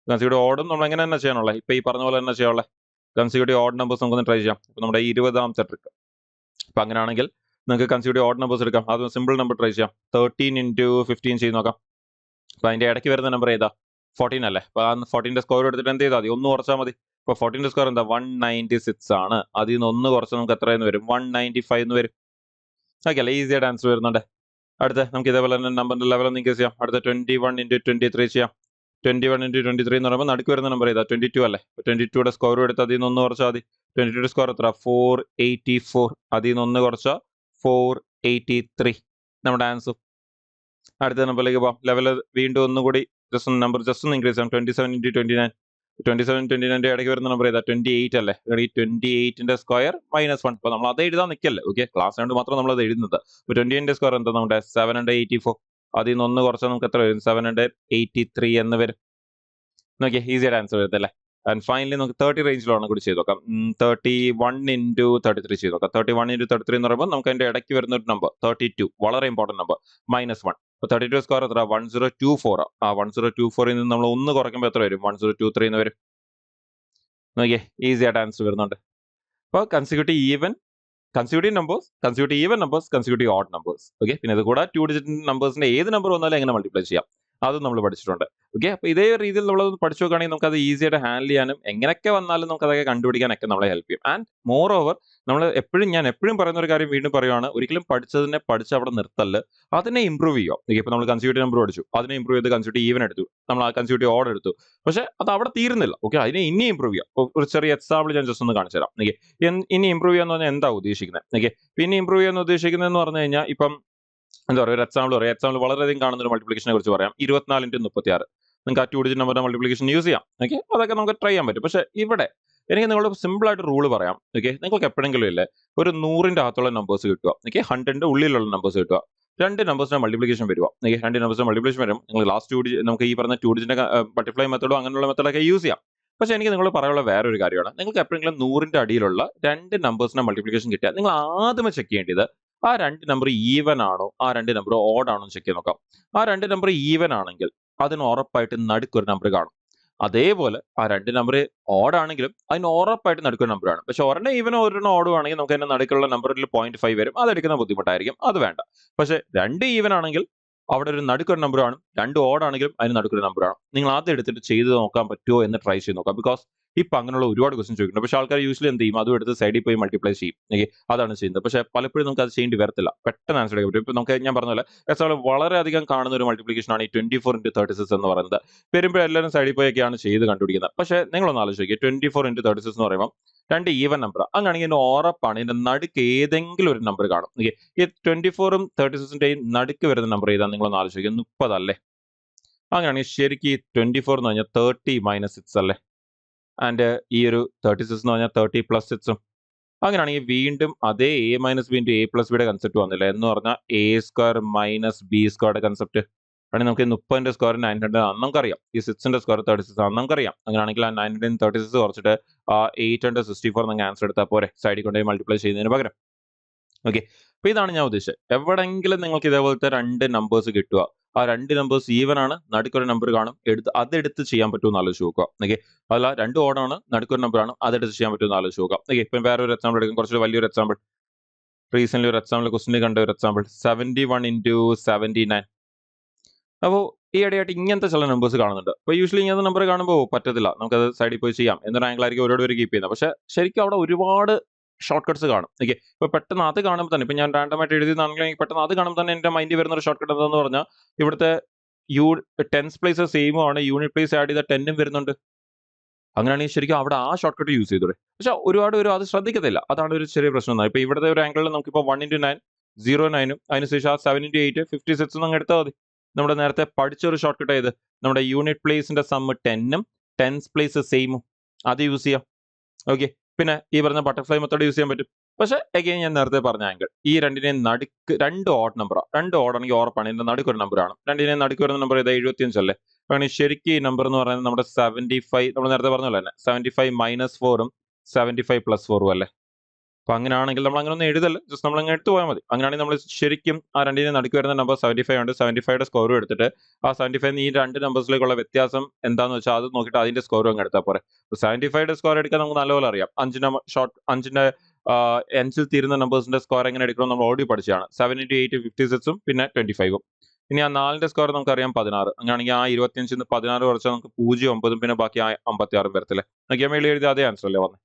കൺസിക്യൂട്ടീവ് ഓടും നമ്മൾ എങ്ങനെ തന്നെ ചെയ്യാനുള്ളത്, ഇപ്പൊ ഈ പറഞ്ഞ പോലെ തന്നെ ചെയ്യാനുള്ളത്. കൺസിക്യൂട്ടീവ് ഓഡ് നമ്പേഴ്സ് നമുക്കൊന്ന് ട്രൈ ചെയ്യാം. ഇപ്പൊ നമ്മുടെ 20ാമത്തെ ട്രിക്ക്. അപ്പൊ അങ്ങനെയാണെങ്കിൽ നിങ്ങൾക്ക് കൺസിക്യൂട്ടീവ് ഓഡ് നമ്പേഴ്സ് എടുക്കാം. അത് സിമ്പിൾ നമ്പർ ട്രൈ ചെയ്യാം. 13 ഇൻറ്റു 15 ചെയ്ത് നോക്കാം. അപ്പൊ അതിന്റെ ഇടയ്ക്ക് വരുന്ന നമ്പർ ഏതാ? 14 അല്ലേ? അപ്പൊ ആ 14ന്റെ സ്കോർ എടുത്തിട്ട് എന്ത് ചെയ്താൽ മതി, ഒന്ന് കുറച്ചാൽ മതി. ഇപ്പൊ 14ന്റെ സ്കോർ എന്താ? 196 ആണ്. അതിൽ നിന്ന് ഒന്ന് കുറച്ച് നമുക്ക് എത്രയെന്ന് വരും? 195 എന്ന് വരും. ഓക്കെ അല്ലേ? ഈസി ആയിട്ട് ആൻസർ വരുന്നുണ്ട്. അടുത്ത നമുക്ക് ഇതേപോലെ തന്നെ നമ്പറിന്റെ ലെവൽ ഒന്ന് ഇൻക്രീസ് ചെയ്യാം. അടുത്ത 21 ഇൻറ്റു 23 ചെയ്യാം. 21 ഇൻറ്റു 23 എന്ന് പറയുമ്പോൾ നടുക്ക് വരുന്ന നമ്പർ ഏതാ? 22 അല്ലേ? 22യുടെ സ്കോർ എടുത്ത് അതിൽ നിന്ന് ഒന്ന് കുറച്ചാൽ മതി. 22യുടെ സ്കോർ എത്ര? 484. അതിൽ നിന്ന് ഒന്ന് കുറച്ചാൽ 483 നമ്മുടെ ആൻസർ. അടുത്ത നമ്പറിലേക്ക് പോകാം. ലെവൽ വീണ്ടും ഒന്നുകൂടി നമ്പർ ജസ്റ്റ് ഒന്ന് ഇൻക്രീസ് ചെയ്യാം. 27 ഇൻറ്റു 29. 27 ഇടയ്ക്ക് വരുന്ന നമ്പർ ഏതാ? 28 അല്ലേ? ഈ 28ന്റെ സ്ക്വയർ -1. അപ്പൊ നമ്മൾ അത് എഴുതാൻ നിൽക്കല്ലേ. ഓക്കെ, ക്ലാസ് കൊണ്ട് മാത്രം നമ്മൾ അത് എഴുതുന്നത്. 28ന്റെ സ്ക്വയർ എന്താ? നമ്മുടെ 784. അതിൽ നിന്ന് ഒന്ന് കുറച്ചാൽ നമുക്ക് എത്ര വരും? 783 എന്ന് വരും. നോക്കിയേ ഈസി ആയിട്ട് ആൻസർ വരുത്തല്ലേ. ആൻഡ് ഫൈനലി നമുക്ക് 30 റേഞ്ചിലാണ് കൂടി ചെയ്ത് നോക്കാം. 31 ഇൻറ്റു 33 ചെയ്ത് നോക്കാം. 31 ഇൻറ്റു 33 എന്ന് പറയുമ്പോൾ നമുക്ക് അതിന്റെ ഇടയ്ക്ക് വരുന്ന ഒരു നമ്പർ 32, വളരെ ഇമ്പോർട്ടന്റ് നമ്പർ, -1. അപ്പോൾ 32 സ്കോർ എത്ര? 1024. ആ 1024ൽ നിന്ന് നമ്മൾ ഒന്ന് കുറയ്ക്കുമ്പോൾ എത്ര വരും? 1023 എന്ന് വരും. നോക്കിയേ ഈസി ആയിട്ട് ആൻസർ വരുന്നുണ്ട്. അപ്പോൾ consecutive even numbers, consecutive odd numbers. Okay, പിന്നെ ഇത് കൂടെ 2 ഡിജിറ്റ് നമ്പേഴ്സിന്റെ ഏത് നമ്പർ വന്നാലും എങ്ങനെ മൾട്ടിപ്ലൈ ചെയ്യാം അതും നമ്മൾ പഠിച്ചിട്ടുണ്ട്. ഓക്കെ, അപ്പോൾ ഇതേ രീതിയിൽ നമ്മൾ പഠിച്ചു നോക്കുകയാണെങ്കിൽ നമുക്ക് അത് ഈസി ആയിട്ട് ഹാൻഡിൽ ചെയ്യാനും എങ്ങനെയൊക്കെ വന്നാലും നമുക്ക് അതൊക്കെ കണ്ടുപിടിക്കാനൊക്കെ നമ്മളെ ഹെൽപ്പ് ചെയ്യും. ആൻഡ് മോർ ഓവർ ഞാൻ എപ്പോഴും പറയുന്ന ഒരു കാര്യം വീണ്ടും പറയുവാണ്, ഒരിക്കലും പഠിച്ചതിനെ പഠിച്ച് അവിടെ നിർത്തല്ല, അതിനെ ഇംപ്രൂവ് ചെയ്യുക. ഓക്കെ, ഇപ്പോൾ നമ്മൾ കൺസിക്യൂട്ടീവ് നമ്പർ പഠിച്ചു, അതിനെ ഇംപ്രൂവ് ചെയ്ത് കൺസിക്യൂട്ടീവ് ഈവൻ എടുത്തു, നമ്മൾ ആ കൺസിക്യൂട്ടീവ് ഓഡ് എടുത്തു. പക്ഷെ അത് അവിടെ തീരുന്നില്ല. ഓക്കെ, അതിനെ ഇനി ഇംപ്രൂവ് ചെയ്യാം. ഒരു ചെറിയ എക്സാമ്പിൾ ഞാൻ ജസ്റ്റ് ഒന്ന് കാണിച്ചു തരാം. ഓക്കെ, ഇനി ഇംപ്രൂവ് ചെയ്യാന്ന് പറഞ്ഞാൽ എന്താ ഉദ്ദേശിക്കുന്നത്? ഓക്കെ, പിന്നെ ഇംപ്രൂവ് ചെയ്യാന്ന് ഉദ്ദേശിക്കുന്നതെന്ന് പറഞ്ഞു കഴിഞ്ഞാൽ ഇപ്പം എന്താ പറയുക, ഒരു എക്സാമ്പിൾ പറയാം. എക്സാമ്പിൾ വളരെയധികം കാണുന്ന ഒരു മൾട്ടിപ്ലിക്കേഷനെ കുറിച്ച് പറയാം. 24 ഇൻറ്റു 36. നിങ്ങൾക്ക് ആ 2 ഡിജിറ്റ് നമ്പറിന്റെ മൾട്ടിപ്ലിക്കേഷൻ യൂസ് ചെയ്യാം. ഓക്കെ, അതൊക്കെ നമുക്ക് ട്രൈ ചെയ്യാൻ പറ്റും. പക്ഷേ ഇവിടെ എനിക്ക് നിങ്ങളോട് സിമ്പിൾ ആയിട്ട് റൂള് പറയാം. ഓക്കെ, നിങ്ങൾക്ക് എപ്പോഴെങ്കിലും ഇല്ലേ ഒരു 100ന്റെ അകത്തുള്ള നമ്പേഴ്സ് കിട്ടുക, ഓക്കെ, 100ന്റെ ഉള്ളിലുള്ള നമ്പേഴ്സ് കിട്ടുക, രണ്ട് നമ്പേഴ്സിന്റെ മൾട്ടിപ്ലിക്കേഷൻ വരിക. ഓക്കെ, രണ്ട് നമ്പേഴ്സിന്റെ മൾട്ടിപ്ലിക്കേഷൻ വരും. നിങ്ങൾ ലാസ്റ്റ് 2 ഡിജിറ്റ് നമുക്ക് ഈ പറഞ്ഞ 2 ഡിജിറ്റിന്റെ ബട്ടർഫ്ലൈ മെത്തഡോ അങ്ങനെയുള്ള മെത്തഡൊക്കെ യൂസ് ചെയ്യാം. പക്ഷേ എനിക്ക് നിങ്ങളോട് പറയാനുള്ള വേറൊരു കാര്യമാണ്, നിങ്ങൾക്ക് എപ്പോഴെങ്കിലും 100ന്റെ അടിയിലുള്ള രണ്ട് നമ്പേഴ്സിന്റെ മൾട്ടിപ്ലിക്കേഷൻ കിട്ടിയാൽ നിങ്ങൾ ആദ്യമേ ചെക്ക് ചെയ്യേണ്ടത് ആ രണ്ട് നമ്പർ ഈവൻ ആണോ, ആ രണ്ട് നമ്പർ ഓഡ് ആണോ ചെക്ക് ചെയ്ത് നോക്കാം. ആ രണ്ട് നമ്പർ ഈവൻ ആണെങ്കിൽ അതിന് ഉറപ്പായിട്ട് നടുക്കൊരു നമ്പർ കാണും. അതേപോലെ ആ രണ്ട് നമ്പർ ഓഡ് ആണെങ്കിലും അതിന് ഉറപ്പായിട്ട് നടുക്കൊരു നമ്പർ ആണ്. പക്ഷെ ഒരെണ്ണം ഈവനോ ഒരെണ്ണം ഓടും ആണെങ്കിൽ നമുക്ക് അതിന്റെ നടുക്കുള്ള നമ്പറിൽ 0.5 വരും, അതെടുക്കുന്ന ബുദ്ധിമുട്ടായിരിക്കും, അത് വേണ്ട. പക്ഷെ രണ്ട് ഈവൻ ആണെങ്കിൽ അവിടെ ഒരു നടുക്കൊരു നമ്പർ ആണ്, രണ്ട് ഓഡ് ആണെങ്കിലും അതിന് നടുക്കൊരു നമ്പർ ആണ്. നിങ്ങൾ ആദ്യം എടുത്തിട്ട് ചെയ്ത് നോക്കാൻ പറ്റുമോ എന്ന് ട്രൈ ചെയ്ത് നോക്കാം. ബിക്കോസ് ഇപ്പൊ അങ്ങനെയുള്ള ഒരുപാട് ക്വസ്റ്റ്യൻ ചോദിക്കുന്നുണ്ട്. പക്ഷെ ആൾക്കാർ യൂഷ്വലി എന്ത് ചെയ്യും, അതും എടുത്ത് സൈഡിൽ പോയി മൾട്ടിപ്ലൈ ചെയ്യും. അതാണ് ചെയ്യുന്നത്. പക്ഷെ പലപ്പോഴും നമുക്ക് അത് ചെയ്യേണ്ടി വരത്തില്ല, പെട്ടെന്ന് ആൻസർ എടുക്കാൻ പറ്റും. ഇപ്പൊ നമുക്ക് ഞാൻ പറഞ്ഞ പോലെ എക്സാമ്പിൾ വളരെയധികം കാണുന്ന ഒരു മൾട്ടിപ്ലിക്കേഷൻ ആണ് ഈ 24 ഇൻറ്റു 36 എന്ന് പറയുന്നത്. വരുമ്പോൾ എല്ലാവരും സൈഡിൽ പോയൊക്കെയാണ് ചെയ്ത് കണ്ടുപിടിക്കുന്നത്. പക്ഷെ നിങ്ങളൊന്ന് ആലോചിക്കുക, 24 ഇൻറ്റു 36 എന്ന് പറയുമ്പോൾ രണ്ട് ഈവൻ നമ്പർ, അങ്ങനെയാണെങ്കിൽ ഇതിന്റെ ഉറപ്പാണ് ഇതിന്റെ നടുക്ക് ഏതെങ്കിലും ഒരു നമ്പർ കാണും. ഈ 24ഉം 36ന്റെയും നടുക്ക് വരുന്ന നമ്പർ ഏതാ? നിങ്ങളൊന്ന് ആലോചിക്കുക, 30 അല്ലേ? അങ്ങനെയാണെങ്കിൽ ശരിക്കും ഈ 24 എന്ന് പറഞ്ഞാൽ 30 - 6 അല്ലേ? ആൻഡ് ഈ ഒരു 36 എന്ന് പറഞ്ഞാൽ 30 + 6ഉം. അങ്ങനെയാണെങ്കിൽ വീണ്ടും അതേ a - b ഇൻറ്റു a + bയുടെ കൺസെപ്റ്റ് വന്നില്ല എന്ന് പറഞ്ഞാൽ a² - b² കൺസെപ്റ്റ്. ആണെങ്കിൽ നമുക്ക് 30ന്റെ സ്ക്വയർ 900 ആണെന്ന് നമുക്കറിയാം, ഈ 6ന്റെ സ്ക്വയർ 36 ആണെന്ന് നമുക്കറിയാം. അങ്ങനെയാണെങ്കിൽ ആ 936 കുറച്ചിട്ട് ആ 864 നിങ്ങൾ ആൻസർ എടുത്താൽ പോരെ, സൈഡിൽ കൊണ്ടുപോയി മൾട്ടിപ്ലൈ ചെയ്യുന്നതിന് പകരം. ഓക്കെ, അപ്പൊ ഇതാണ് ഞാൻ ഉദ്ദേശിച്ചത്. എവിടെങ്കിലും നിങ്ങൾക്ക് ഇതേപോലത്തെ രണ്ട് നമ്പേഴ്സ് കിട്ടുക, ആ രണ്ട് നമ്പേഴ്സ് ഈവൻ ആണ്, നടുക്കൊരു നമ്പർ കാണും, അതെടുത്ത് ചെയ്യാൻ പറ്റുമെന്ന് ആലോചിച്ച് നോക്കുക. ഓക്കെ, അല്ല രണ്ട് ഓഡാണ്, നടുക്കൊരു നമ്പർ ആണ്, അതെടുത്ത് ചെയ്യാൻ പറ്റുമെന്ന് ആലോചിച്ച് നോക്കുക. ഓക്കെ, ഇപ്പം വേറെ ഒരു എക്സാമ്പിൾ എടുക്കും, കുറച്ച് വലിയൊരു എക്സാമ്പിൾ. റീസെന്റ് ഒരു എക്സാമ്പിൾ ക്വസ്റ്റിന് കണ്ട ഒരു എക്സാമ്പിൾ 71 ഇൻറ്റു 79. അപ്പോൾ ഈ ഇടയായിട്ട് ഇങ്ങനത്തെ ചില നമ്പേഴ്സ് കാണുന്നുണ്ട്. അപ്പോൾ യൂഷ്വലി ഇങ്ങനത്തെ നമ്പർ കാണുമ്പോൾ പറ്റത്തില്ല, നമുക്കത് സൈഡിൽ പോയി ചെയ്യാം എന്നൊരു ആംഗിൾ ആയിരിക്കും ഒരുപാട് പേര് കീപ്പ് ചെയ്യുന്നത്. പക്ഷേ ശരിക്കും അവിടെ ഒരുപാട് ഷോർട്ട് കട്ട്സ് കാണും. ഓക്കെ, ഇപ്പൊ പെട്ടെന്ന് അത് കാണുമ്പോൾ തന്നെ, ഇപ്പൊ ഞാൻ റാൻഡമായിട്ട് എഴുതിയതാണെങ്കിൽ പെട്ടെന്ന് അത് കാണുമ്പോൾ തന്നെ എന്റെ മൈൻഡിൽ വരുന്ന ഒരു ഷോർട്ട് കട്ട് എന്താന്ന് പറഞ്ഞാൽ, ഇവിടുത്തെ ടെൻസ് പ്ലേസ് സെയിമും ആണ്, യൂണിറ്റ് പ്ലേസ് ആഡ് ചെയ്ത 10 വരുന്നുണ്ട്. അങ്ങനെയാണെങ്കിൽ ശരിക്കും അവിടെ ആ ഷോർട്ട് കട്ട് യൂസ് ചെയ്തൂടെ? പക്ഷെ ഒരുപാട് പേര് അത് ശ്രദ്ധിക്കത്തില്ല. അതാണ് ഒരു ചെറിയ പ്രശ്നം. ഇപ്പൊ ഇവിടുത്തെ ഒരു ആംഗിളിൽ നമുക്കിപ്പോൾ 1 into 9 0 9 അതിനുശേഷം ആ 7 into 8 56 അങ്ങ് എടുത്താൽ മതി. നമ്മുടെ നേരത്തെ പഠിച്ച ഒരു ഷോർട്ട് കട്ട് ഏത്? നമ്മുടെ യൂണിറ്റ് പ്ലേസിന്റെ സമ്മ് 10ഉം ടെൻസ് പ്ലേസ് സെയിമും, അത് യൂസ് ചെയ്യാം. ഓക്കെ, പിന്നെ ഈ പറഞ്ഞ ബട്ടർഫ്ലൈ മെത്തേഡ് യൂസ് ചെയ്യാൻ പറ്റും. പക്ഷെ അഗൈൻ ഞാൻ നേരത്തെ പറഞ്ഞ ആംഗിൾ, ഈ രണ്ടിനെയും നടുക്ക് 2 ഓഡ് നമ്പറാണ്. 2 ഓഡ് ആണെങ്കിൽ ഉറപ്പാണ് ഇതിന്റെ നടുക്ക് ഒരു നമ്പറാണ്. രണ്ടിനെയും നടുക്ക് വരുന്ന നമ്പർ ഏതാ? 75 അല്ലേ? അങ്ങനെ ശരിക്കും ഈ നമ്പർ എന്ന് പറയുന്നത് നമ്മുടെ 75, നമ്മൾ നേരത്തെ പറഞ്ഞല്ലോ തന്നെ 75 - 4ഉം 75 + 4ഉം അല്ലേ? അപ്പൊ അങ്ങനെയാണെങ്കിൽ നമ്മൾ അങ്ങനെ ഒന്നും എഴുതല്ല, ജസ്റ്റ് നമ്മൾ അങ്ങ് എടുത്തു പോയാൽ മതി. അങ്ങനെയാണെങ്കിൽ നമ്മൾ ശരിക്കും ആ രണ്ടിനെ നടുക്ക് വരുന്ന നമ്പർ 75 ഉണ്ട്. 75യുടെ സ്കോറും എടുത്തിട്ട് ആ 75 ഈ രണ്ട് നമ്പേഴ്സിലേക്കുള്ള വ്യത്യാസം എന്താന്ന് വെച്ചാൽ അത് നോക്കിയിട്ട് അതിന്റെ സ്കോറും അങ്ങ് എടുത്താൽ പോരെ. 75യുടെ സ്കോർ എടുക്കാൻ നമുക്ക് നല്ലപോലെ അറിയാം. 5ന്റെ 5ൽ തീരുന്ന നമ്പേഴ്സിന്റെ സ്കോർ എങ്ങനെ എടുക്കണം നമ്മൾ ഓൾറെഡി പഠിച്ചതാണ്. 7 into 8 56ഉം പിന്നെ 25ഉം. ഇനി ആ 4ന്റെ സ്കോർ നമുക്കറിയാം 16. അങ്ങനെയാണെങ്കിൽ ആ 25 16 കുറച്ചാൽ നമുക്ക് 0 9 പിന്നെ ബാക്കി ആ 56 വരത്തില്ലേ? നോക്കിയാൽ മേളിൽ എഴുതിയ അതേ ആൻസർ അല്ലേ വന്നത്?